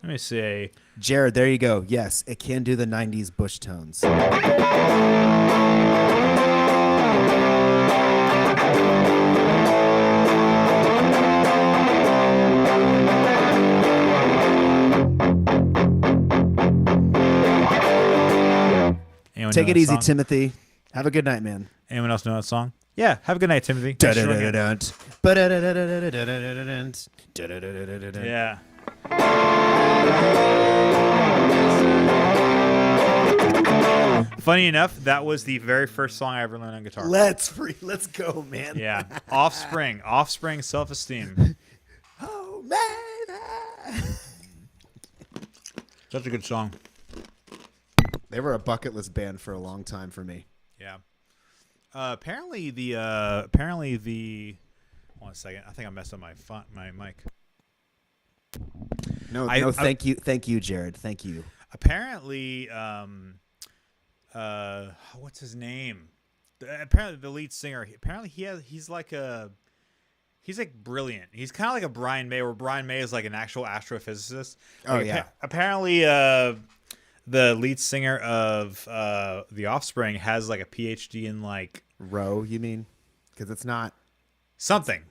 Let me see. Jared, there you go. Yes, it can do the 90s Bush tones. Take it easy, Timothy. Have a good night, man. Anyone else know that song? Yeah, have a good night, Timothy. Yeah. Funny enough, that was the very first song I ever learned on guitar. Let's go, man. Yeah. Offspring, Self-Esteem. Oh, man. Such a good song. They were a bucket list band for a long time for me. Yeah. Apparently the. One second. I think I messed up my mic. No, thank you, Jared. Thank you. Apparently, what's his name? Apparently, the lead singer. Apparently, he's like brilliant. He's kind of like a Brian May, where Brian May is like an actual astrophysicist. Oh yeah. Apparently, the lead singer of The Offspring has like a PhD in like Roe. You mean? Because it's not something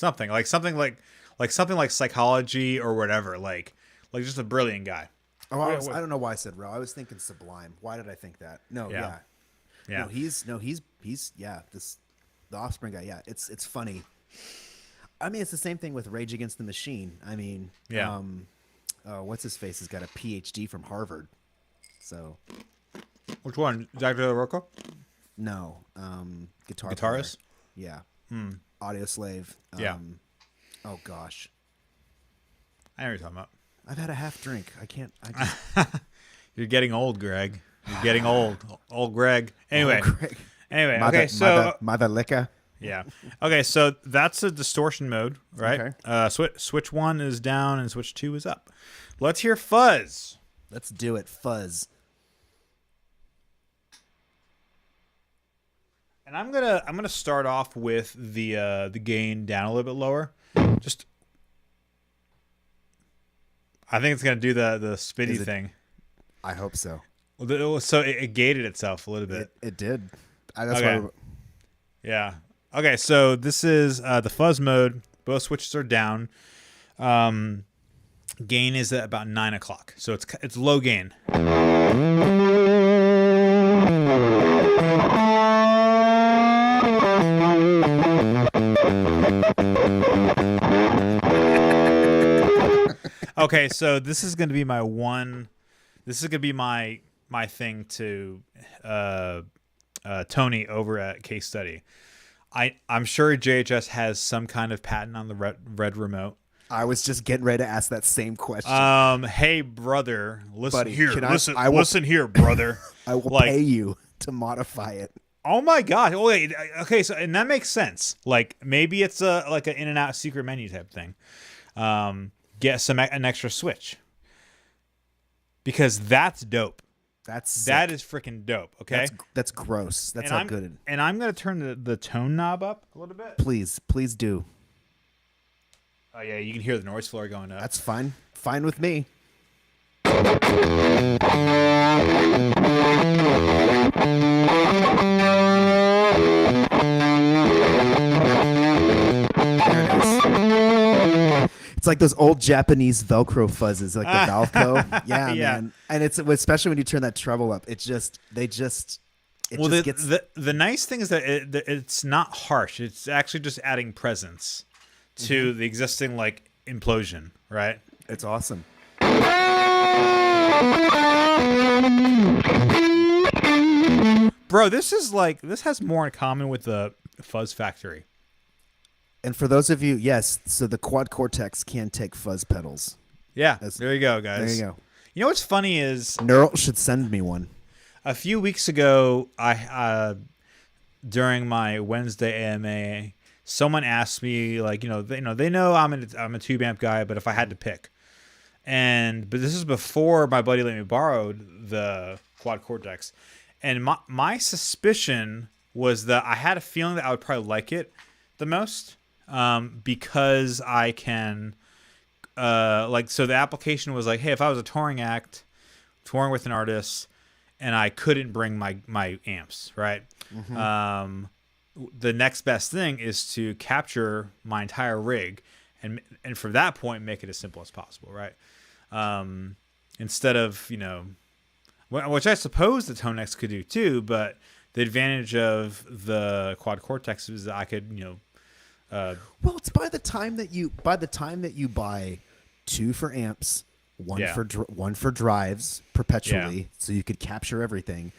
like psychology or whatever. Like just a brilliant guy. Oh, I don't know why I said Roe. I was thinking Sublime. Why did I think that? No, yeah. No, he's the Offspring guy. Yeah, it's funny. I mean, it's the same thing with Rage Against the Machine. I mean, what's his face has got a PhD from Harvard. So, which one? Zach De La Rocha? No, guitarist. Yeah. Audio Slave. Oh gosh. I know what you're talking about. I've had a half drink. I can't. You're getting old, Greg. You're getting old. Old Greg. Anyway. Okay. So my liquor. Yeah. Okay. So that's a distortion mode, right? Okay. Switch 1 is down and switch 2 is up. Let's hear fuzz. Let's do it. Fuzz. And I'm gonna start off with the gain down a little bit lower. Just, I think it's gonna do the spinny thing. I hope so. So it gated itself a little bit. It did. That's why. Yeah. Okay. So this is the fuzz mode. Both switches are down. Gain is at about 9 o'clock, so it's low gain. Okay, so this is going to be my one. This is going to be my thing to Tony over at Case Study. I'm sure JHS has some kind of patent on the red remote. I was just getting ready to ask that same question. Hey brother, listen Buddy, here. Listen here, brother. I will pay you to modify it. Oh my god! Oh, wait. Okay, so and that makes sense. Like maybe it's like an In-N-Out secret menu type thing. Get an extra switch because that's dope. That is freaking dope. Okay, that's gross. That's not good. And I'm gonna turn the tone knob up a little bit. Please do. Oh yeah, you can hear the noise floor going up. That's fine. Fine with me. It's like those old Japanese Velcro fuzzes, like the Valco. Yeah, man. And it's especially when you turn that treble up. The nice thing is that it's not harsh. It's actually just adding presence to the existing like implosion, right? It's awesome. Bro, this has more in common with the Fuzz Factory. And for those of you, yes, so the Quad Cortex can take fuzz pedals. Yeah, there you go, guys. There you go. You know what's funny is Neural should send me one. A few weeks ago, I during my Wednesday AMA someone asked me, like, they know I'm a tube amp guy, but if I had to pick, but this is before my buddy let me borrow the Quad Cortex, and my suspicion was that I had a feeling that I would probably like it the most, because I can, so the application was like, hey, if I was a touring act, touring with an artist, and I couldn't bring my amps, right? Mm-hmm. The next best thing is to capture my entire rig, and from that point make it as simple as possible, right? Instead of, which I suppose the Tonex could do too, but the advantage of the Quad Cortex is that I could, well, it's by the time that you buy 2 for amps, one for drives perpetually, so you could capture everything.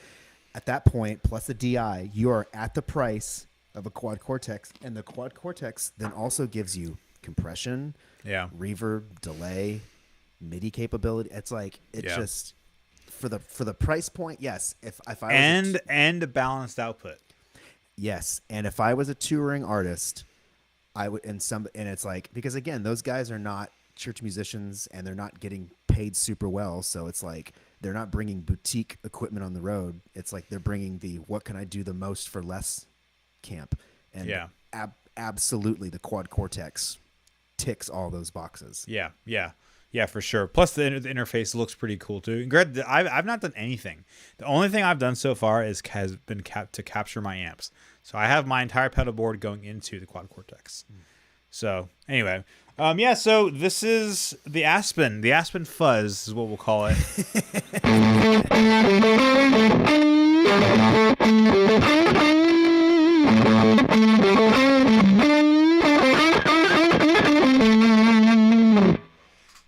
At that point, plus a DI, you are at the price of a Quad Cortex, and the Quad Cortex then also gives you compression, reverb, delay, MIDI capability. It's like just for the price point. Yes, if I was and a balanced output. Yes, and if I was a touring artist, I would and it's like, because again, those guys are not church musicians and they're not getting paid super well, so it's like they're not bringing boutique equipment on the road. It's like they're bringing the what can I do the most for less camp. And absolutely the Quad Cortex ticks all those boxes. Yeah, for sure. Plus the interface looks pretty cool too. Granted, I've not done anything. The only thing I've done so far has been to capture my amps. So I have my entire pedal board going into the Quad Cortex. So anyway, so this is the Aspen Fuzz is what we'll call it.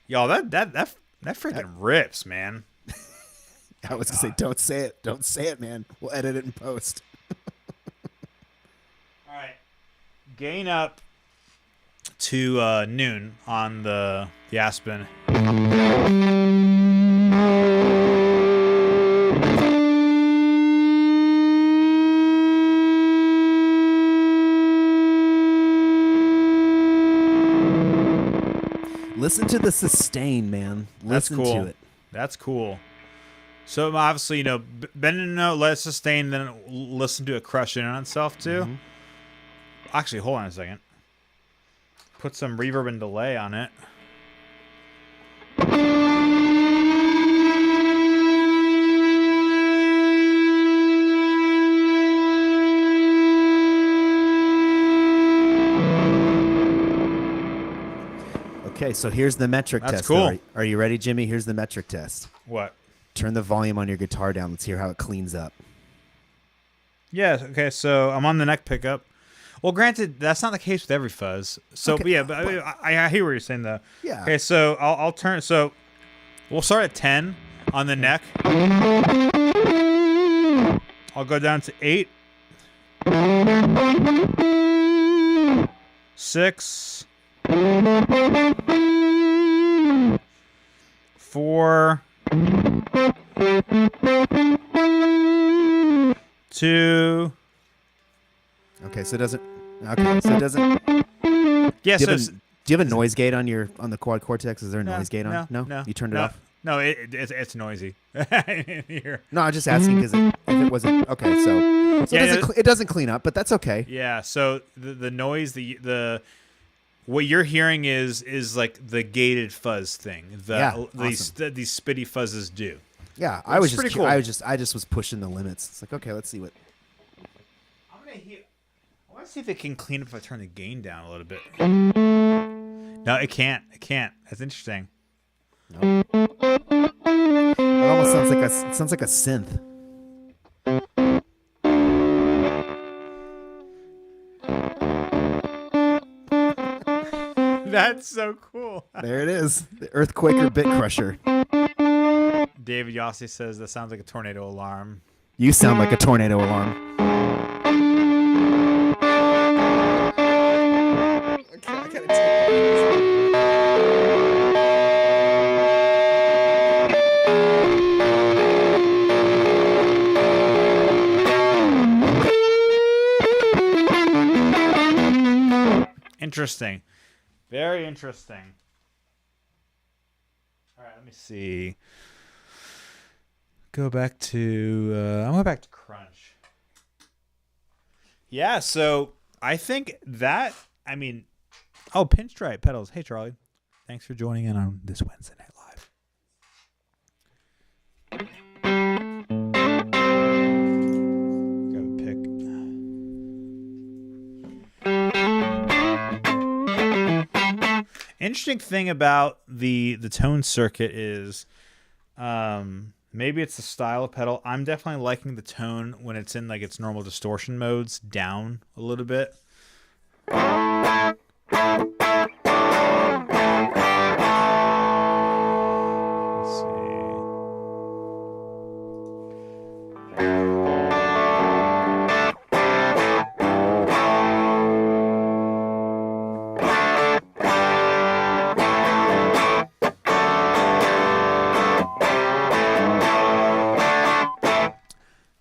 Y'all, that freaking rips, man. I was gonna say, don't say it, man. We'll edit it in post. All right, gain up to noon on the Aspen. Listen to the sustain, man. Listen That's cool. to it. That's cool. So obviously, bend in a note, let it sustain, then listen to it crush in on itself too. Mm-hmm. Actually, hold on a second. Put some reverb and delay on it. Okay, so here's the metric test. That's cool. Are you ready, Jimmy? Here's the metric test. What? Turn the volume on your guitar down. Let's hear how it cleans up. Yeah, okay, so I'm on the neck pickup. Well, granted, that's not the case with every fuzz. So, okay, but I hear what you're saying, though. Yeah. Okay, so I'll turn. So we'll start at 10 on the neck. I'll go down to 8. 6. 4. 2. Okay, so it doesn't. Okay, so it doesn't. Yeah. Do you have a noise gate on the Quad Cortex? Is there a noise gate on? No. You turned it off. No, it's noisy. Here. No, I'm just asking because if it wasn't okay, so it doesn't clean up, but that's okay. Yeah. So the noise, the what you're hearing is like the gated fuzz thing. Awesome. These spitty fuzzes do. Yeah, I just was pushing the limits. It's like, okay, let's see what. I want to see if it can clean up if I turn the gain down a little bit. No, it can't. That's interesting. Nope. It almost sounds like a synth. That's so cool. There it is. The Earthquaker Bit Crusher. David Yossi says that sounds like a tornado alarm. You sound like a tornado alarm. Interesting. Very interesting. All right, let me see. Go back to I'm going back to Crunch. Yeah, so I think that Pinstripe Pedals. Hey Charlie. Thanks for joining in on this Wednesday Night Live. Got a pick. Interesting thing about the tone circuit is maybe it's the style of pedal. I'm definitely liking the tone when it's in like its normal distortion modes down a little bit.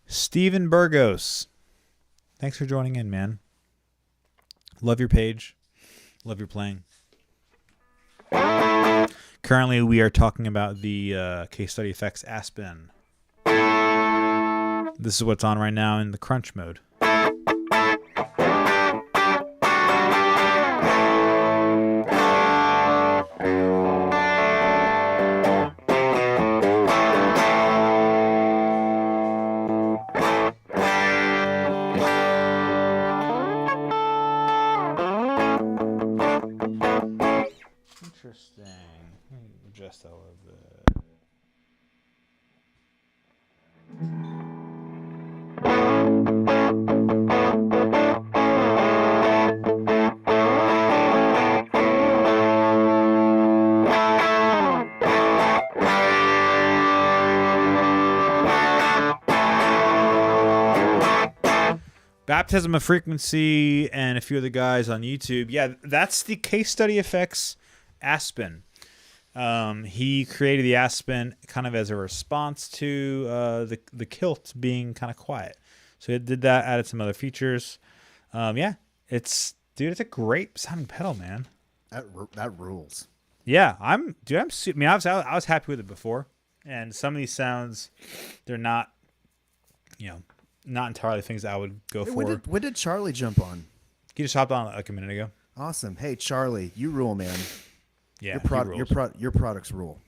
Steven Burgos, thanks for joining in, man. Love your page. Love your playing. Currently, we are talking about the Case Study Effects Aspen. This is what's on right now in the crunch mode. Just a little bit. Baptism of Frequency and a few other guys on YouTube. Yeah, that's the Case Study Effects Aspen. He created the Aspen kind of as a response to the Kilt being kind of quiet. So he did that, added some other features. Yeah, it's a great sounding pedal, man. That rules. Yeah, I was happy with it before, and some of these sounds, they're not, not entirely things I would go for. When did Charlie jump on? He just hopped on like a minute ago. Awesome. Hey, Charlie, you rule, man. Yeah, your products rule.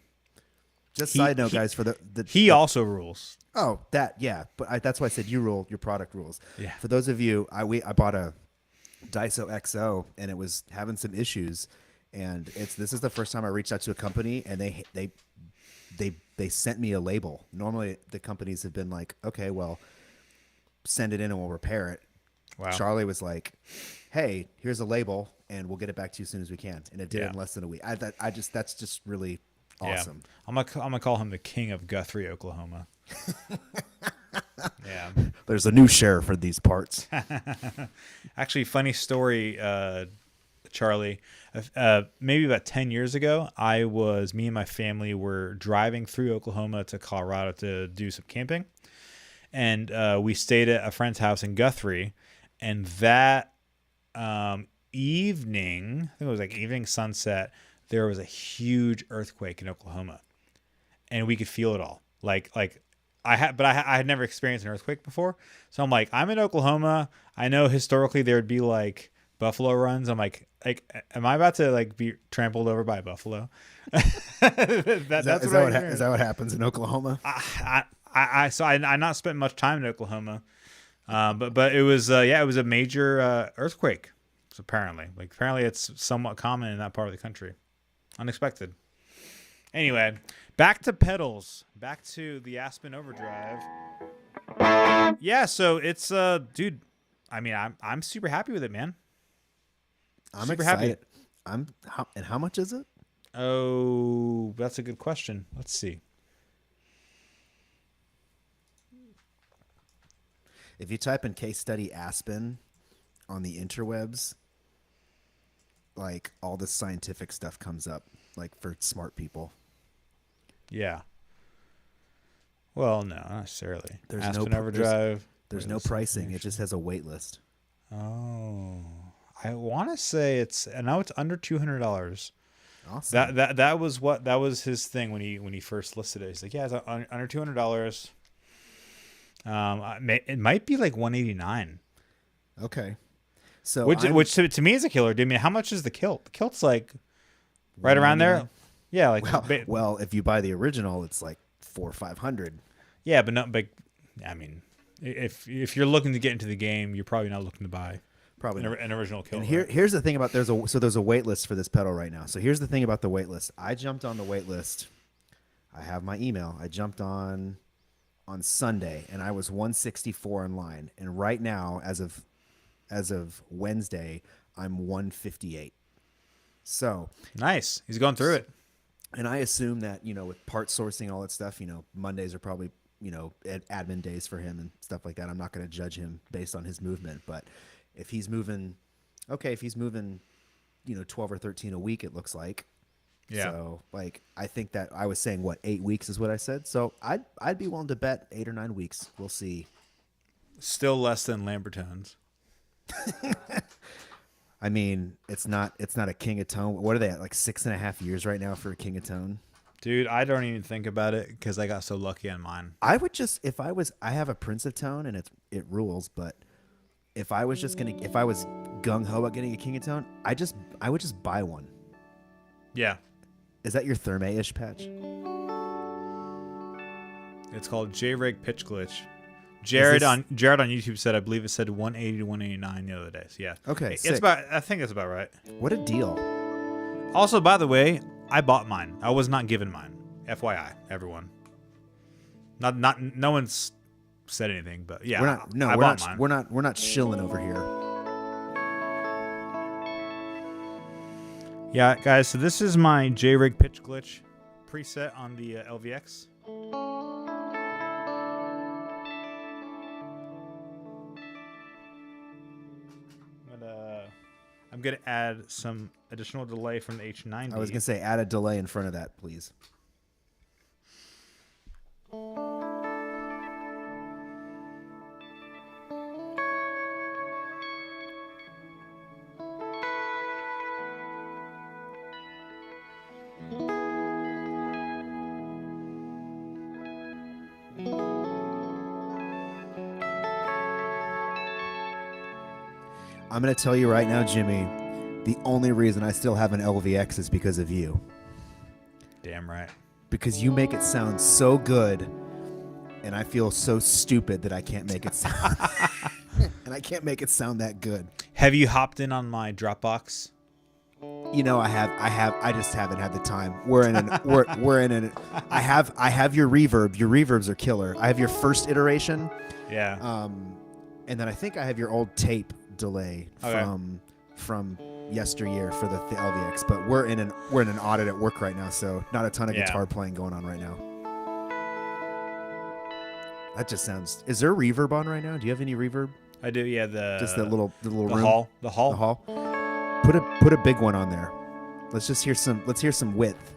Just side note, guys, for he also rules. Oh, but that's why I said you rule. Your product rules. Yeah. For those of you, I bought a Daiso XO and it was having some issues, and this is the first time I reached out to a company and they sent me a label. Normally the companies have been like, okay, well, send it in and we'll repair it. Wow. Charlie was like, hey, here's a label and we'll get it back to you as soon as we can. And it did it in less than a week. That's just really awesome. Yeah. I'm gonna call him the king of Guthrie, Oklahoma. Yeah. There's a new sheriff for these parts. Actually, funny story, Charlie. Maybe about 10 years ago, me and my family were driving through Oklahoma to Colorado to do some camping. And we stayed at a friend's house in Guthrie. And that evening, I think it was like evening sunset, there was a huge earthquake in Oklahoma. And we could feel it all. Like I had never experienced an earthquake before. So I'm like, I'm in Oklahoma. I know historically there would be like buffalo runs. I'm like, am I about to like be trampled over by a buffalo? Is that what happens in Oklahoma? I not spent much time in Oklahoma, but it was it was a major earthquake. So apparently it's somewhat common in that part of the country. Unexpected. Anyway, back to pedals. Back to the Aspen Overdrive. Yeah, so it's dude. I mean, I'm super happy with it, man. I'm super excited. And how much is it? Oh, that's a good question. Let's see. If you type in Case Study Aspen on the interwebs, like all this scientific stuff comes up, like for smart people. Yeah. Well, no, not necessarily. There's Aspen Overdrive. There's no pricing. It just has a wait list. Oh, I want to say I know it's under $200. Awesome. That was his thing when he first listed it. He's like, yeah, it's under $200. It might be like 189. Okay. So which to me is a killer. Dude, I mean, how much is the kilt? The kilt's like right around there. Yeah, like well, if you buy the original, it's like $400 or $500. Yeah, but I mean, if you're looking to get into the game, you're probably not looking to buy an original kilt. And here's the thing about there's a wait list for this pedal right now. So here's the thing about the wait list. I jumped on the wait list. I have my email. I jumped on Sunday, and I was 164 in line. And right now, as of Wednesday, I'm 158. So nice. He's going through it. And I assume that, with part sourcing, all that stuff, Mondays are probably, admin days for him and stuff like that. I'm not going to judge him based on his movement. But if he's moving, 12 or 13 a week, it looks like. Yeah. So, I think that I was saying, 8 weeks is what I said. So I'd be willing to bet 8 or 9 weeks. We'll see. Still less than Lambertones. I mean, it's not a King of Tone. What are they at? Like 6.5 years right now for a King of Tone? Dude, I don't even think about it because I got so lucky on mine. I would just, I have a Prince of Tone and it rules, but if I was gung ho about getting a King of Tone, I would just buy one. Yeah. Is that your Therme-ish patch? It's called J-Rig Pitch Glitch. Jared on YouTube said, I believe it said 180 to 189 the other day. So yeah. Okay. I think that's about right. What a deal. Also, by the way, I bought mine. I was not given mine. FYI, everyone. No one's said anything, but yeah. I bought mine. We're not shilling over here. Yeah, guys, so this is my J-Rig Pitch Glitch preset on the LVX. I'm going to add some additional delay from the H90. I was going to say, add a delay in front of that, please. I'm going to tell you right now, Jimmy, the only reason I still have an LVX is because of you. Damn right. Because you make it sound so good, and I feel so stupid that I can't make it sound. And I can't make it sound that good. Have you hopped in on my Dropbox? I have. I just haven't had the time. I have your reverb. Your reverbs are killer. I have your first iteration. Yeah. And then I think I have your old tape delay from yesteryear for the LVX, but we're in an audit at work right now, so not a ton of guitar playing going on right now. That just sounds. Is there reverb on right now? Do you have any reverb? I do. Yeah, just the little room. The hall. Put a big one on there. Let's hear some width.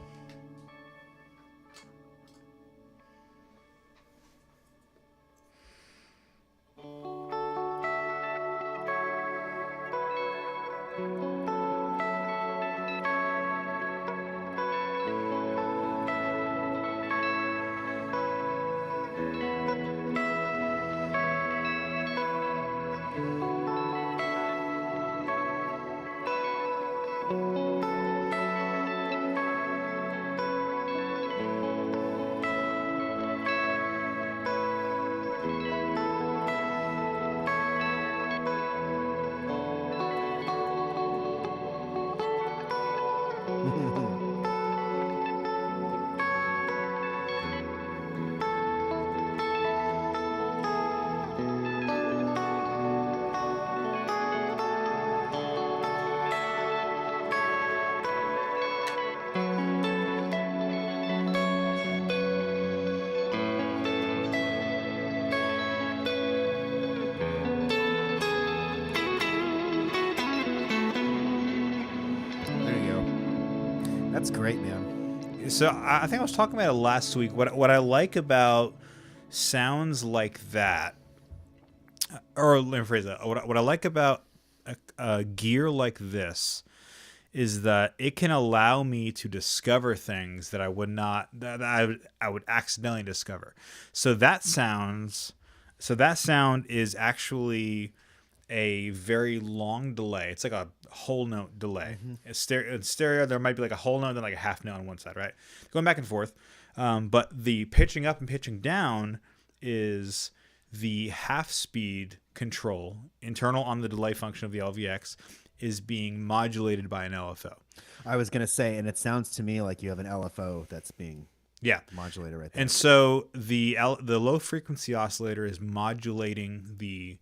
That's great, man. So I think I was talking about it last week. What I like about sounds like that, or let me phrase that. What I like about gear like this is that it can allow me to discover things that I would not, that I would accidentally discover. So that sound is actually a very long delay. It's like a whole note delay. In stereo, there might be like a whole note and then like a half note on one side, right? Going back and forth. But the pitching up and pitching down is the half speed control internal on the delay function of the LVX is being modulated by an LFO. I was going to say, and it sounds to me like you have an LFO that's being modulated right there. And so the low frequency oscillator is modulating the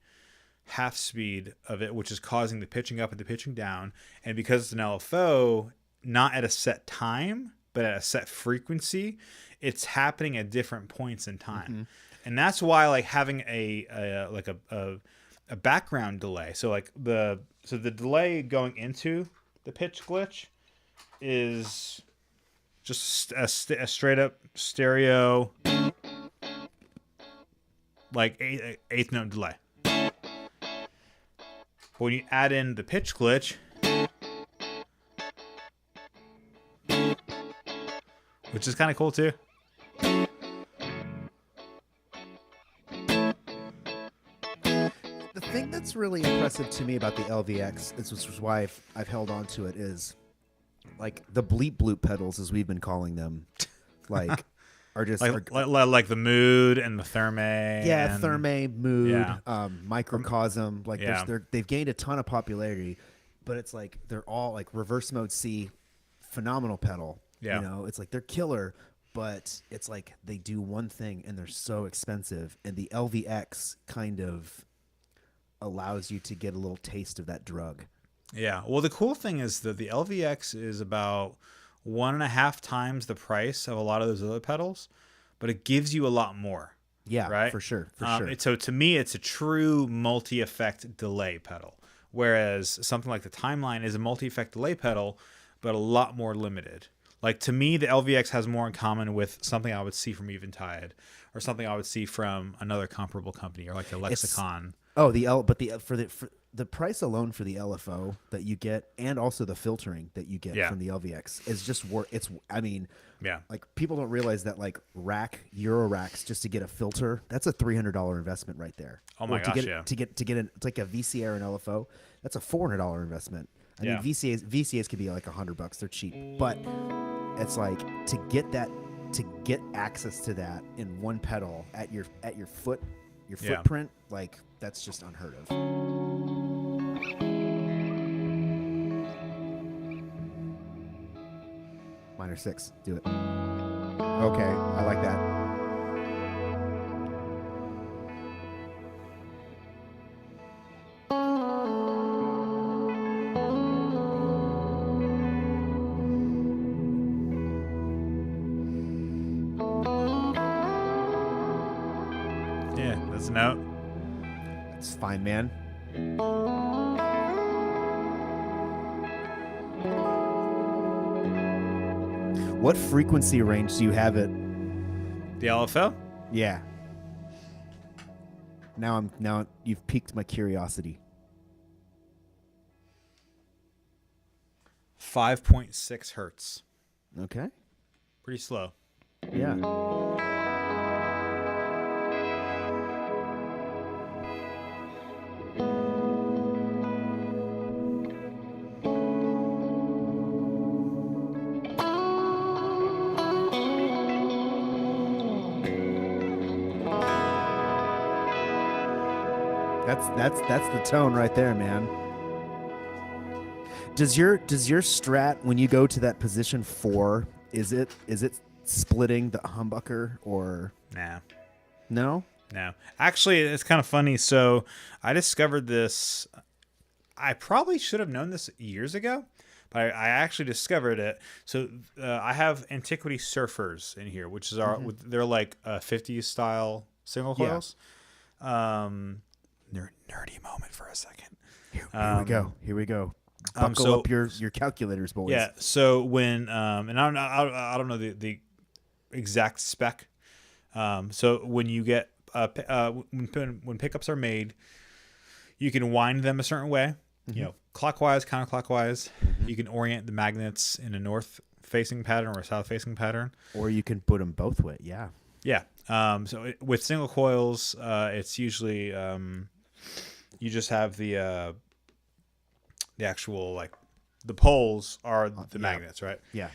half speed of it, which is causing the pitching up and the pitching down. And because it's an LFO, not at a set time, but at a set frequency, it's happening at different points in time. And that's why like having a background delay. So like the delay going into the pitch glitch is just a straight up stereo, like eighth note delay. But when you add in the pitch glitch, which is kind of cool too. The thing that's really impressive to me about the LVX, this is why I've held on to it, is like the bleep bloop pedals, as we've been calling them, like are just like the mood and the therme. Yeah, therme, mood, microcosm. Like they've gained a ton of popularity, but it's like they're all like reverse mode C, phenomenal pedal. Yeah. You know, it's like they're killer, but it's like they do one thing and they're so expensive, and the LVX kind of allows you to get a little taste of that drug. Yeah. Well, the cool thing is that the LVX is about 1.5 times the price of a lot of those other pedals, but it gives you a lot more. Yeah, right? For sure. So to me, it's a true multi-effect delay pedal, whereas something like the Timeline is a multi-effect delay pedal, but a lot more limited. Like to me, the LVX has more in common with something I would see from Eventide or something I would see from another comparable company or like the Lexicon. For the price alone for the LFO that you get, and also the filtering that you get from the LVX, is just worth. Like people don't realize that like Euro racks just to get a filter, that's a $300 investment right there. Oh my gosh, to get it's like a VCA or an LFO, that's a $400 investment. I mean, VCAs could be like $100. They're cheap, but it's like to get access to that in one pedal at your footprint, like that's just unheard of. Minor 6, do it. Okay, I like that. Yeah, that's a note. It's fine, man. What frequency range do you have it? The LFO? Yeah. Now you've piqued my curiosity. 5.6 hertz. Okay. Pretty slow. Yeah. That's the tone right there, man. Does your Strat, when you go to that position 4, is it splitting the humbucker or Nah. no? No. Actually, it's kind of funny. So I discovered this. I probably should have known this years ago, but I actually discovered it. So I have Antiquity Surfers in here, which is they're like 50s style single coils. Nerdy moment for a second. Here we go. Buckle up your calculators, boys. Yeah. So when and I don't know the exact spec. So when you get when pickups are made, you can wind them a certain way, clockwise, counterclockwise. You can orient the magnets in a north-facing pattern or a south-facing pattern. Or you can put them both way. Yeah. Yeah. With single coils, it's usually you just have the actual like the poles are the magnets, right? Yeah.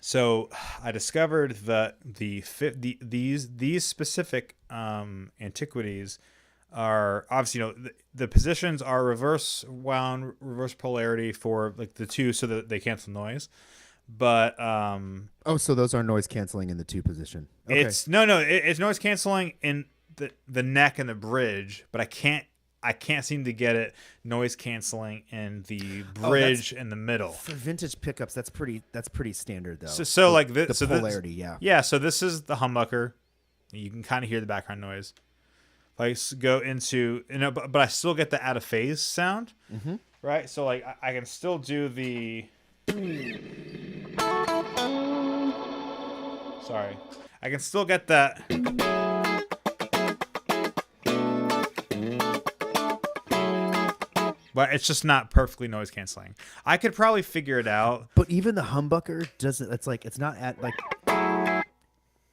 So I discovered that these specific antiquities are obviously the positions are reverse wound, reverse polarity for like the two, so that they cancel noise. But so those are noise canceling in the 2 position. Okay. It's noise canceling in the neck and the bridge, but I can't seem to get it noise canceling in the bridge in the middle. For vintage pickups, that's pretty standard though. So like this, the polarity, yeah. So this is the humbucker. You can kind of hear the background noise. Like go into but I still get the out of phase sound, right? So like I can still do the. Sorry, I can still get that. But it's just not perfectly noise canceling. I could probably figure it out. But even the humbucker doesn't. It's not at like.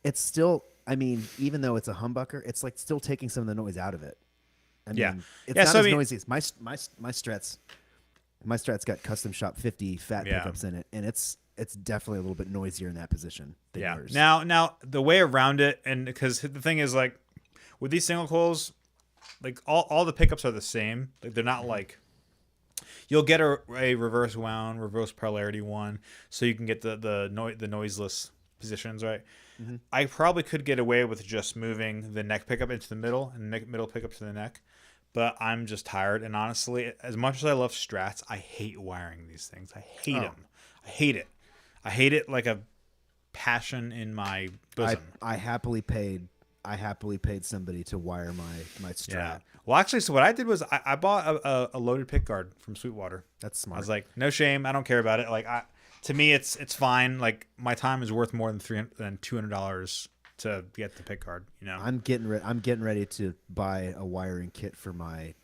It's still. I mean, even though it's a humbucker, it's like still taking some of the noise out of it. I mean, it's not as noisy as my Strats. My Strat's got custom shop 50 fat pickups in it, and it's definitely a little bit noisier in that position than yours. Now the way around it, and because the thing is like with these single coils, like all the pickups are the same. Like they're not like. You'll get a reverse wound, reverse polarity one, so you can get the noiseless positions, right? I probably could get away with just moving the neck pickup into the middle and middle pickup to the neck, but I'm just tired. And honestly, as much as I love Strats, I hate wiring these things. I hate them. I hate it. I hate it like a passion in my bosom. I happily paid somebody to wire my Strat. Yeah. Well, actually, so what I did was I bought a loaded pick guard from Sweetwater. That's smart. I was like, no shame. I don't care about it. Like, to me, it's fine. Like, my time is worth more than $200 to get the pick guard. I'm getting ready to buy a wiring kit for my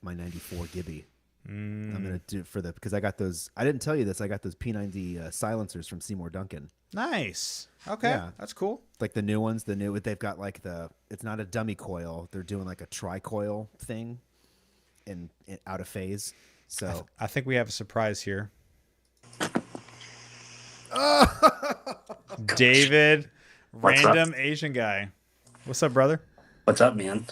my 94 Gibby. I'm gonna do it because I got those. I didn't tell you this. I got those P90 silencers from Seymour Duncan. Nice. Okay, yeah. That's cool. Like the new ones. They've got like it's not a dummy coil. They're doing like a tri-coil thing, in out of phase. So I think we have a surprise here. David, random Asian guy. What's up, brother? What's up, man?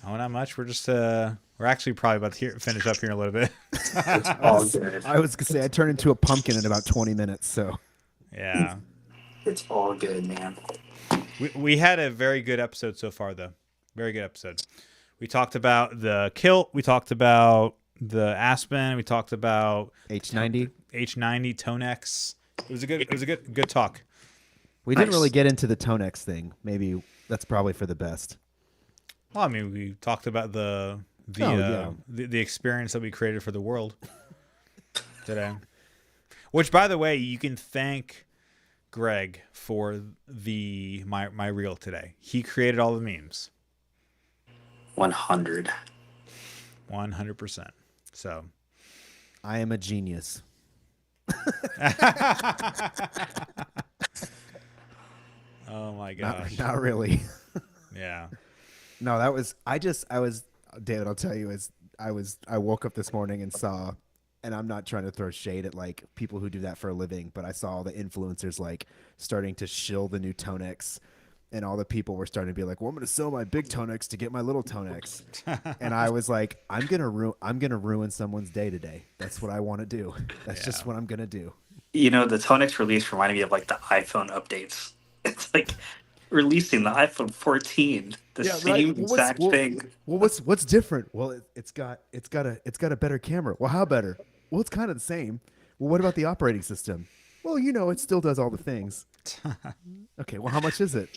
Oh, not much. We're just we're actually probably about to finish up here in a little bit. It's all good. I was gonna say I turned into a pumpkin in about 20 minutes. So yeah, it's all good, man. We had a very good episode so far, though. Very good episode. We talked about the kilt. We talked about the Aspen. We talked about H90, Tonex. It was a good talk. We didn't really get into the Tonex thing. Maybe that's probably for the best. Well, I mean, we talked about the experience that we created for the world today. Which, by the way, you can thank Greg for my reel today. He created all the memes. 100%. So, I am a genius. Oh my gosh! Not really. Yeah. No, that was. David, I'll tell you, I woke up this morning and saw, and I'm not trying to throw shade at like people who do that for a living, but I saw all the influencers like starting to shill the new Tonex, and all the people were starting to be like, "Well, I'm going to sell my big Tonex to get my little Tonex," and I was like, "I'm gonna ruin someone's day today. That's what I want to do. That's just what I'm gonna do." The Tonex release reminded me of like the iPhone updates. It's like releasing the iPhone 14, same exact thing. Well, what's different? Well, it's got a better camera. Well, how better? Well, it's kind of the same. Well, what about the operating system? Well, it still does all the things. Okay, well, how much is it?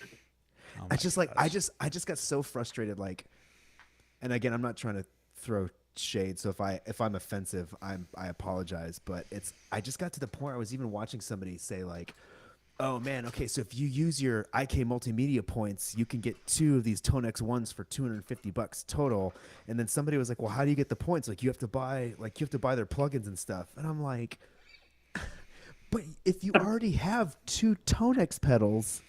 Oh I just got so frustrated. Like, and again, I'm not trying to throw shade. So if I'm offensive, I apologize. But I just got to the point where I was even watching somebody say like, Oh man, okay. So if you use your IK multimedia points, you can get 2 of these Tonex ones for $250 total. And then somebody was like, "Well, how do you get the points? Like you have to buy their plugins and stuff." And I'm like, "But if you already have 2 Tonex pedals,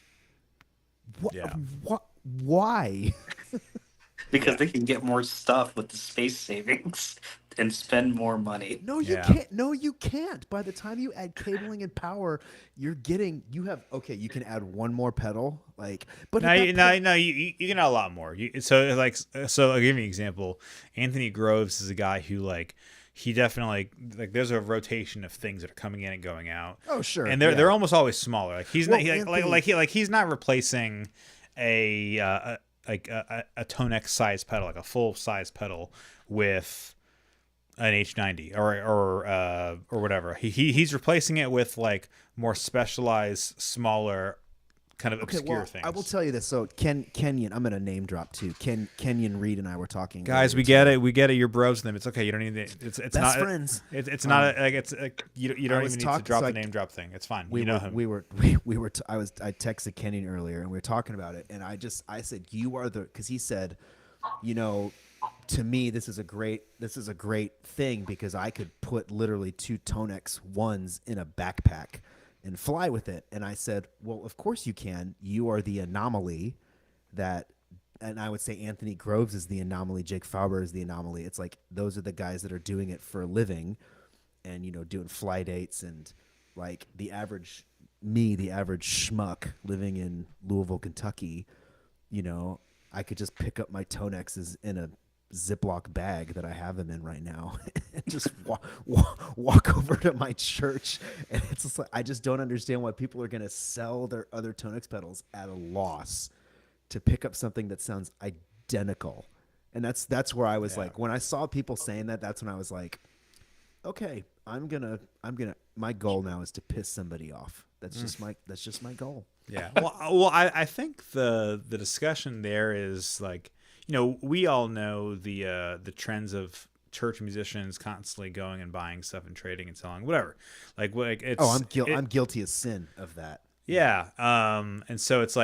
why?" Because they can get more stuff with the space savings and spend more money. No, you can't. No, you can't. By the time you add cabling and power, you can add one more pedal. But no, you can add a lot more. So I'll give you an example. Anthony Groves is a guy who he definitely there's a rotation of things that are coming in and going out. Oh sure, and they're almost always smaller. He's not replacing a Tonex size pedal, like a full size pedal with an H90 or whatever. He's replacing it with more specialized, smaller, kind of obscure things. I will tell you this. So Kenyon, I'm gonna name drop too. Kenyon Reed and I were talking. Guys, we get it. You're bros with them. It's okay. You don't need it. It's best not friends. It's not you don't even need to drop the name drop thing. It's fine. You know him. I texted Kenyon earlier and we were talking about it, and I said you are because he said, to me this is a great thing because I could put literally 2 Tonex ones in a backpack and fly with it. And I said, well, of course you can. You are the anomaly and I would say Anthony Groves is the anomaly. Jake Fauber is the anomaly. It's like, those are the guys that are doing it for a living and, doing fly dates, and the average schmuck living in Louisville, Kentucky, I could just pick up my Tonexes in a Ziploc bag that I have them in right now and just walk over to my church. And it's just I just don't understand why people are going to sell their other Tonex pedals at a loss to pick up something that sounds identical. And that's where I was when I saw people saying that, that's when I was like, okay, I'm gonna my goal now is to piss somebody off. That's just my goal. Yeah. Well, I think the discussion there is we all know the trends of church musicians constantly going and buying stuff and trading and selling, whatever. I'm guilty as sin of that. Yeah. And so it's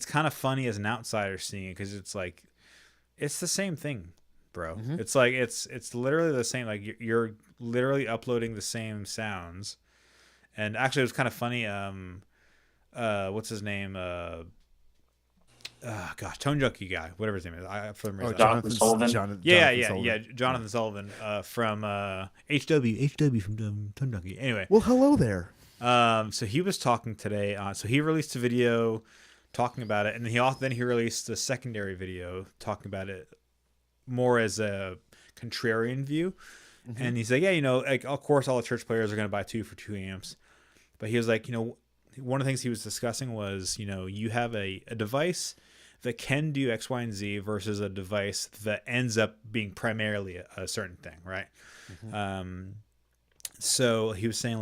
kind of funny as an outsider seeing it, because it's the same thing, bro. Mm-hmm. It's literally the same. You're literally uploading the same sounds. And actually, it was kind of funny. What's his name? Tone Junkie guy, whatever his name is. Jonathan Sullivan. Jonathan Sullivan from HW from Tone Junkie. Anyway. Well, hello there. So he was talking today. So he released a video talking about it, and then he released a secondary video talking about it more as a contrarian view. Mm-hmm. And he's like, of course, all the church players are going to buy 2 for 2 amps. But he was like, one of the things he was discussing was, you have a device that can do X, Y, and Z versus a device that ends up being primarily a certain thing, right? Mm-hmm. So he was saying,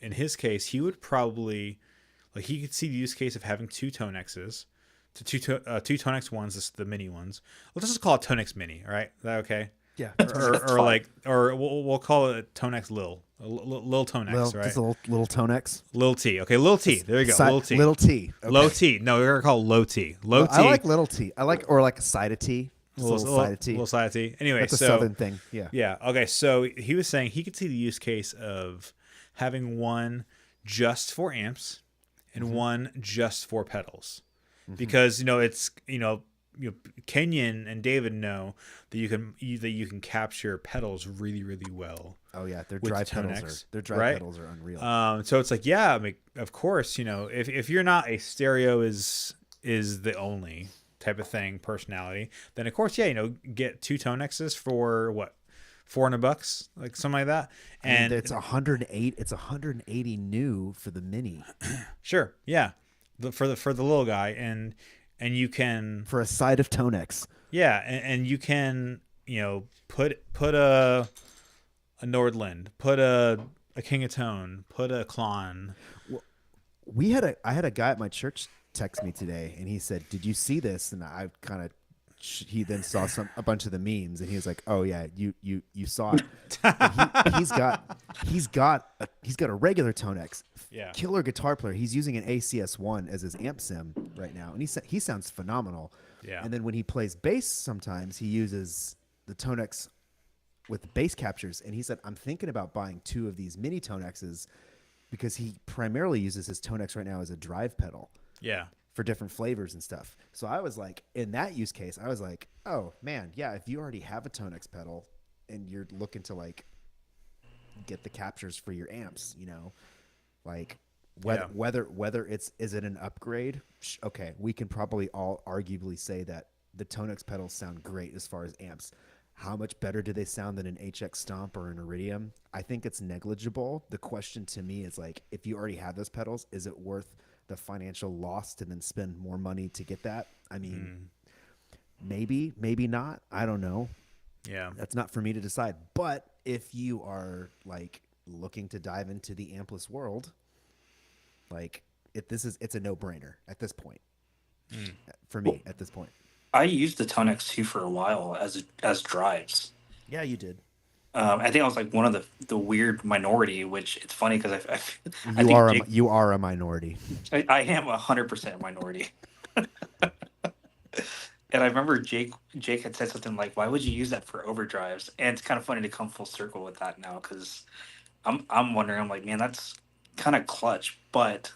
in his case, he would probably, he could see the use case of having 2 Tonexes, two Tonex ones, the mini ones. Let's just call it Tonex Mini, all right? Is that okay? Yeah. or we'll call it Tonex Lil Tonex, right? Just a little Tonex. Lil T. Okay, Lil T. There you go. Lil T. Little T. Okay. Low T. No, we're gonna call it low T. Low T. I like little T. I like a side of T. Little side of T. Little side of T. Anyway, that's a southern thing. Yeah. Yeah. Okay. So he was saying he could see the use case of having one just for amps and mm-hmm. one just for pedals, mm-hmm. because it's Kenyon and David know that you can capture pedals really, really well. Oh yeah, their dry pedals are unreal. So it's of course, if you're not a stereo is the only type of thing personality, then of course, get 2 Tonexes for what, $400, something like that. And it's 108. It's 180 new for the mini. Sure, yeah, for the little guy, and you can for a side of Tonex. Yeah, and you can put a Nordland, put a King of Tone, put a Klon. Well, I had a guy at my church text me today, and he said, "Did you see this?" And I kind of he then saw a bunch of the memes, and he was like, "Oh yeah, you saw it." He's got a regular Tonex, killer guitar player. He's using an ACS1 as his amp sim right now, and he sounds phenomenal. Yeah. And then when he plays bass, sometimes he uses the Tonex with bass captures, and he said, "I'm thinking about buying 2 of these mini Tonexes because he primarily uses his Tonex right now as a drive pedal." Yeah. For different flavors and stuff. So I was like, in that use case, I was like, oh man, yeah, if you already have a Tonex pedal and you're looking to like get the captures for your amps, you know, like whether is it an upgrade? Okay, we can probably all arguably say that the Tonex pedals sound great as far as amps. How much better do they sound than an HX Stomp or an Iridium? I think it's negligible. The question to me is like, if you already have those pedals, is it worth the financial loss to then spend more money to get that? I mean, maybe not. I don't know. Yeah. That's not for me to decide. But if you are like looking to dive into the ampless world, like it's a no-brainer at this point. For me at this point. I used the Tonex 2 for a while as drives. Yeah, you did. I think I was like one of the weird minority, which it's funny because you are a minority. I am 100% minority. And I remember Jake had said something like, "Why would you use that for overdrives?" And it's kind of funny to come full circle with that now because I'm wondering. I'm like, man, that's kind of clutch, but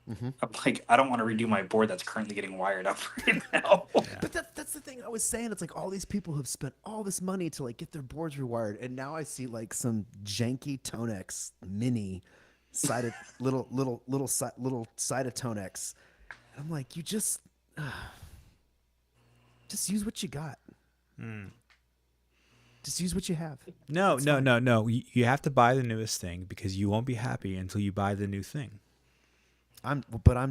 I'm like, I don't want to redo my board that's currently getting wired up right now. Yeah. But that's the thing I was saying. It's like all these people have spent all this money to like get their boards rewired, and now I see like some janky Tonex mini sided little sided Tonex. I'm like, you just use what you got. Just use what you have. No. You have to buy the newest thing because you won't be happy until you buy the new thing. I'm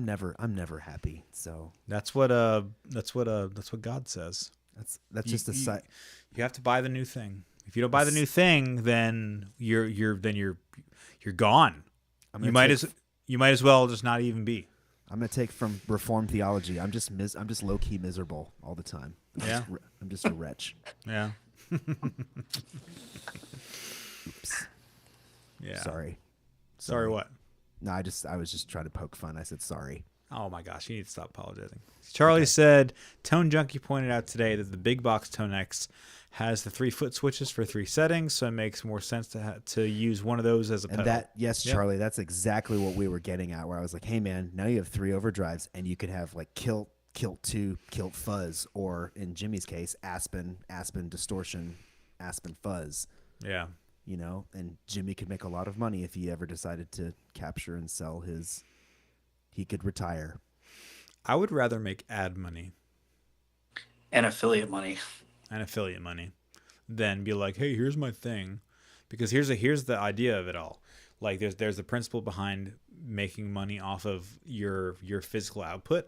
never happy. So that's what God says. That's just a side. You have to buy the new thing. If you don't buy the new thing, then you're gone. You might as well just not even be. I'm gonna take from Reformed theology. I'm just low key miserable all the time. I'm just a wretch. Yeah. Oops. Yeah. Sorry what? No, I was just trying to poke fun. I said sorry. Oh my gosh, you need to stop apologizing. Charlie said, Tone Junkie pointed out today that the big box Tonex has the 3-foot switches for 3 settings, so it makes more sense to use one of those as a pedal. And Charlie, that's exactly what we were getting at, where I was like, hey man, now you have 3 overdrives and you could have like Kilt 2, Kilt Fuzz, or in Jimmy's case, Aspen Distortion, Aspen Fuzz. Yeah. You know, and Jimmy could make a lot of money if he ever decided to capture and sell he could retire. I would rather make ad money and affiliate money than be like, hey, here's my thing. Because here's the idea of it all. Like there's the principle behind making money off of your physical output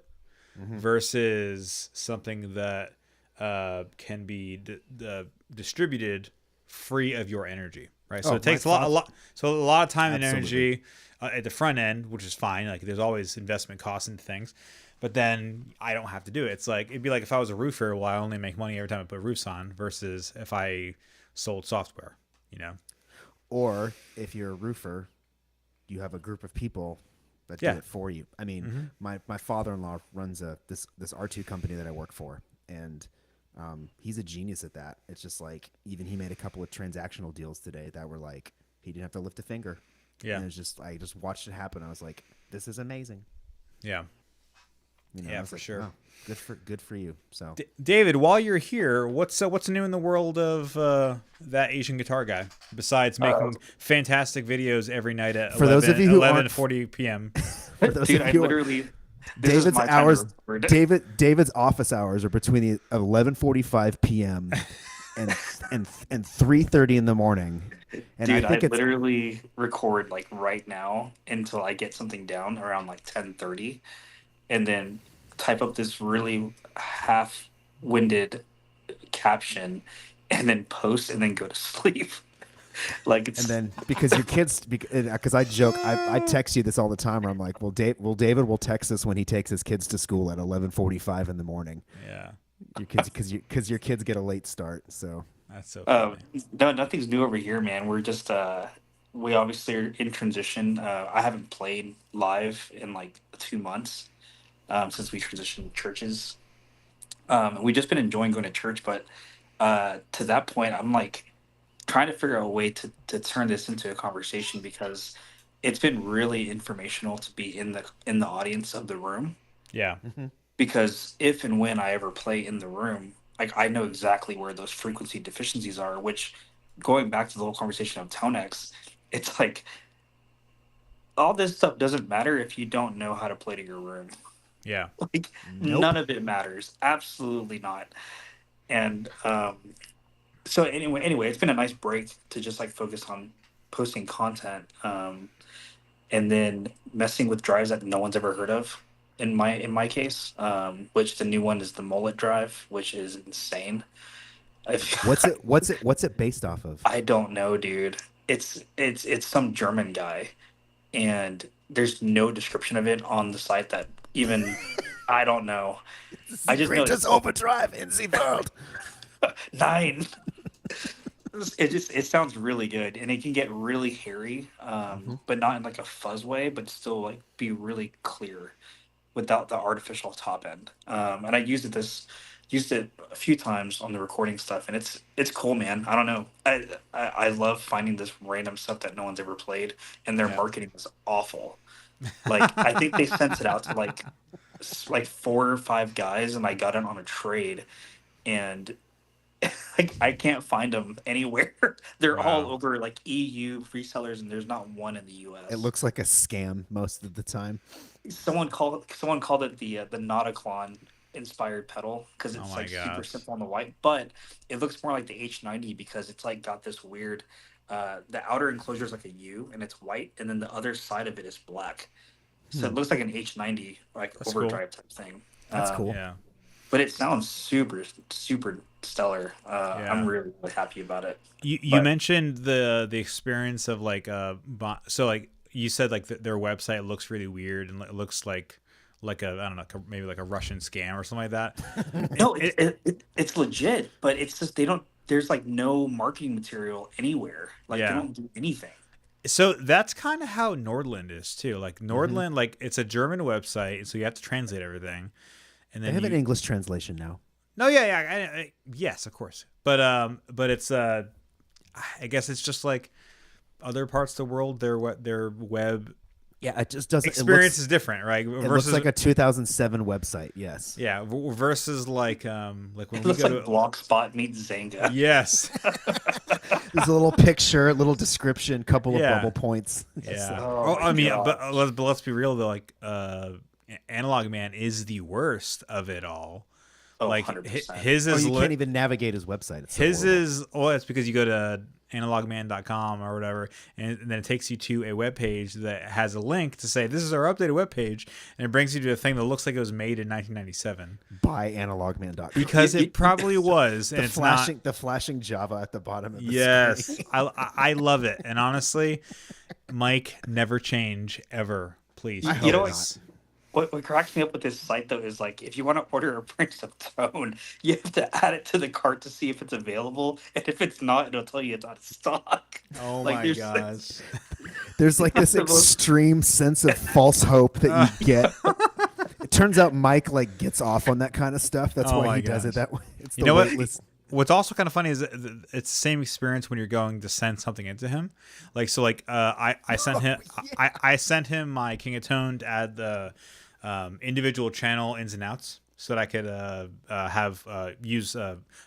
versus something that can be distributed free of your energy, right? So it takes a lot of time and energy at the front end, which is fine. Like there's always investment costs into things, but then I don't have to do it. It's like it'd be like if I was a roofer, well, I only make money every time I put roofs on, versus if I sold software, you know. Or if you're a roofer, you have a group of people that do it for you. I mean, my father-in-law runs this R2 company that I work for, and he's a genius at that. It's just like, even he made a couple of transactional deals today that were like, he didn't have to lift a finger. Yeah. And it's just, I just watched it happen. I was like, this is amazing. Yeah. You know, yeah, for sure. Oh, good for you. So David, while you're here, what's new in the world of that Asian guitar guy, besides making fantastic videos every night at 11:40 p.m.? Dude, I literally... David's hours. David's office hours are between the 11:45 p.m. and 3:30 in the morning. And dude, I literally record like right now until I get something down around like 10:30, and then type up this really half-winded caption, and then post, and then go to sleep. Like it's... And then because your kids, because I joke, I text you this all the time. Where I'm like, David will text us when he takes his kids to school at 11:45 in the morning. Yeah. because your kids get a late start. So That's so funny. No, nothing's new over here, man. We're just we obviously are in transition. I haven't played live in like 2 months since we transitioned churches. We've just been enjoying going to church, but to that point, I'm like trying to figure out a way to turn this into a conversation because it's been really informational to be in the audience of the room. Yeah. Because if and when I ever play in the room, like I know exactly where those frequency deficiencies are, which going back to the whole conversation of Tonex, it's like all this stuff doesn't matter if you don't know how to play to your room. Yeah. Like Nope. none of it matters. Absolutely not. And so anyway, it's been a nice break to just like focus on posting content and then messing with drives that no one's ever heard of in my case, which the new one is the mullet drive, which is insane. what's it based off of? I don't know, dude. It's some German guy, and there's no description of it on the site that even I don't know. I just know Greatest overdrive in the world. 9. It sounds really good, and it can get really hairy, but not in like a fuzz way, but still like be really clear without the artificial top end. And I used it a few times on the recording stuff, and it's cool, man. I don't know. I love finding this random stuff that no one's ever played, and their marketing is awful. Like I think they sent it out to like 4 or 5 guys, and I got it on a trade, and I can't find them anywhere. They're all over like EU resellers, and there's not one in the US. It looks like a scam most of the time. Someone called it the Nauticlon inspired pedal because it's super simple on the white, but it looks more like the H90 because it's like got this weird the outer enclosure is like a U and it's white, and then the other side of it is black, so it looks like an H90 like That's overdrive type thing. That's cool. Yeah. But it sounds super stellar. I'm really, really happy about it. You mentioned the experience of like so like you said like their website looks really weird and it looks like a I don't know, maybe like a Russian scam or something like that. No, it's legit, but it's just there's like no marketing material anywhere. Like they don't do anything. So that's kind of how Nordland is too. Like Nordland, like it's a German website, so you have to translate everything. And then they have an English translation now. No, yeah, yes, of course. But it's I guess it's just like other parts of the world. Their web, it just doesn't. Experience is different, right? It looks like a 2007 website. Yes. Yeah. Versus like when it looks like Blogspot meets Zanga. Yes. There's a little picture, a little description, couple of bubble points. Yeah. I mean, but let's be real though. Like, Analog Man is the worst of it all. Oh, like 100%. His is you can't even navigate his website. It's so his horrible. is it's because you go to analogman.com or whatever, and then it takes you to a web page that has a link to say this is our updated web page, and it brings you to a thing that looks like it was made in 1997 by analogman.com because it probably was. And the flashing Java at the bottom of the screen. I love it, and honestly, Mike, never change ever, please. You know what cracks me up with this site though is like if you want to order a Prince of Tone, you have to add it to the cart to see if it's available, and if it's not, it'll tell you it's out of stock. Oh my gosh! There's like this extreme sense of false hope that you get. It turns out Mike like gets off on that kind of stuff. That's why he does it that way. It's you know what? What's also kind of funny is it's the same experience when you're going to send something into him. Like so, like I sent him I sent him my King of Tone to add the individual channel ins and outs so that I could have use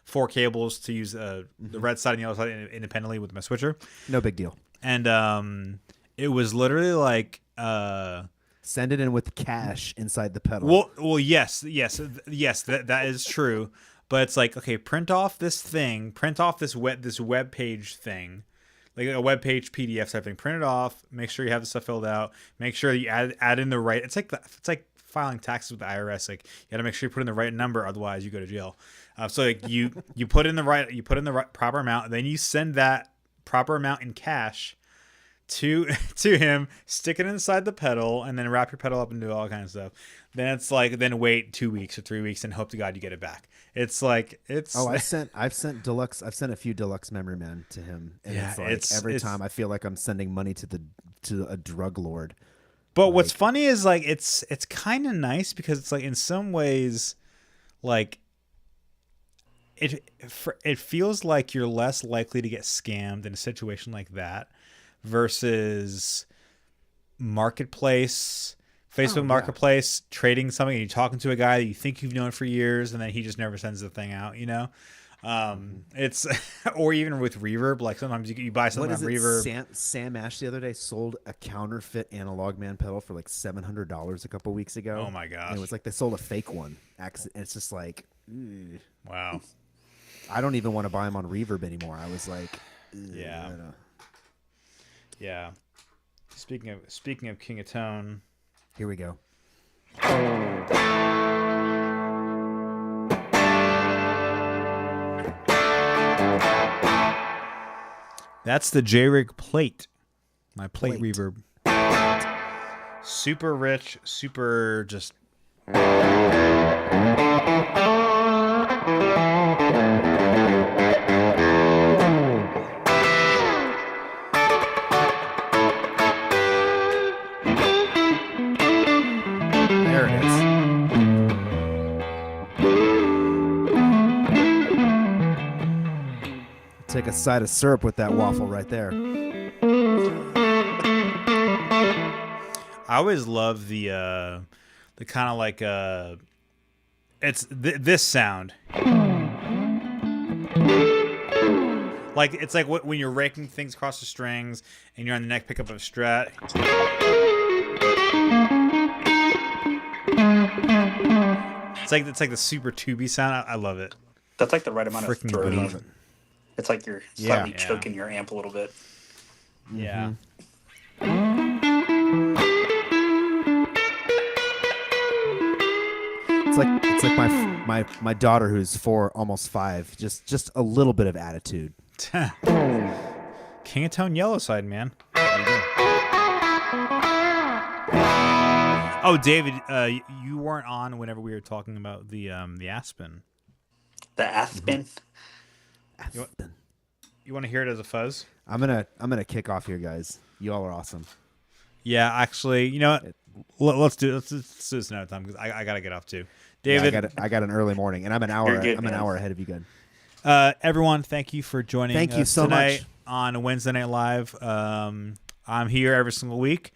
4 cables to use the red side and the other side independently with my switcher. No big deal. And it was literally like send it in with cash inside the pedal. Well, yes, that is true. But it's like, okay, print off this web page thing, like a web page PDF type thing. Print it off. Make sure you have the stuff filled out. Make sure you add in the right. It's like filing taxes with the IRS. Like you got to make sure you put in the right number, otherwise you go to jail. So like you put in the right proper amount, and then you send that proper amount in cash to to him, stick it inside the pedal, and then wrap your pedal up and do all kinds of stuff. Then it's like, then wait 2 weeks or 3 weeks and hope to God you get it back. It's like, it's. Oh, I've sent a few deluxe Memory Man to him, and Yeah, it's like every time I feel like I'm sending money to a drug lord. But what's funny is like it's kind of nice because it's like in some ways, like it feels like you're less likely to get scammed in a situation like that versus marketplace, Facebook Marketplace, trading something and you're talking to a guy that you think you've known for years and then he just never sends the thing out, you know? It's or even with Reverb, like sometimes you buy something on Reverb. Sam Ash the other day sold a counterfeit Analog Man pedal for like $700 a couple weeks ago. Oh my gosh! And it was like they sold a fake one. And it's just like, wow. I don't even want to buy them on Reverb anymore. I was like, yeah, yeah. Speaking of King of Tone, here we go. That's the J-Rig plate. My plate reverb. Super rich, super just. There it is. Take a side of syrup with that waffle right there. I always love the kind of like it's this sound. Like it's like when you're raking things across the strings and you're on the neck pickup of a Strat. It's like the super tubey sound. I love it. That's like the right amount of throaty. It's like you're slightly Yeah. choking your amp a little bit. Yeah. It's like my daughter who's 4, almost 5. Just a little bit of attitude. King of Tone Yellow Side, man. Oh, David, you weren't on whenever we were talking about the Aspen. The Aspen. You want to hear it as a fuzz? I'm gonna kick off here, guys. You all are awesome. Yeah, actually, you know what? Let's do this another time because I gotta get off too. David, Yeah, I got an early morning, and I'm an hour. Good, I'm an hour ahead of you guys. everyone, thank you for joining Thank you us so tonight much. on Wednesday Night Live. I'm here every single week.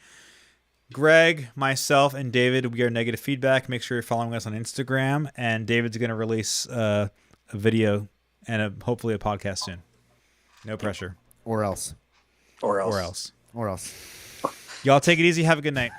Greg, myself, and David, we are Negative Feedback. Make sure you're following us on Instagram, and David's going to release a video and hopefully a podcast soon. No pressure. Or else. Or else. Or else. Or else. Y'all take it easy. Have a good night.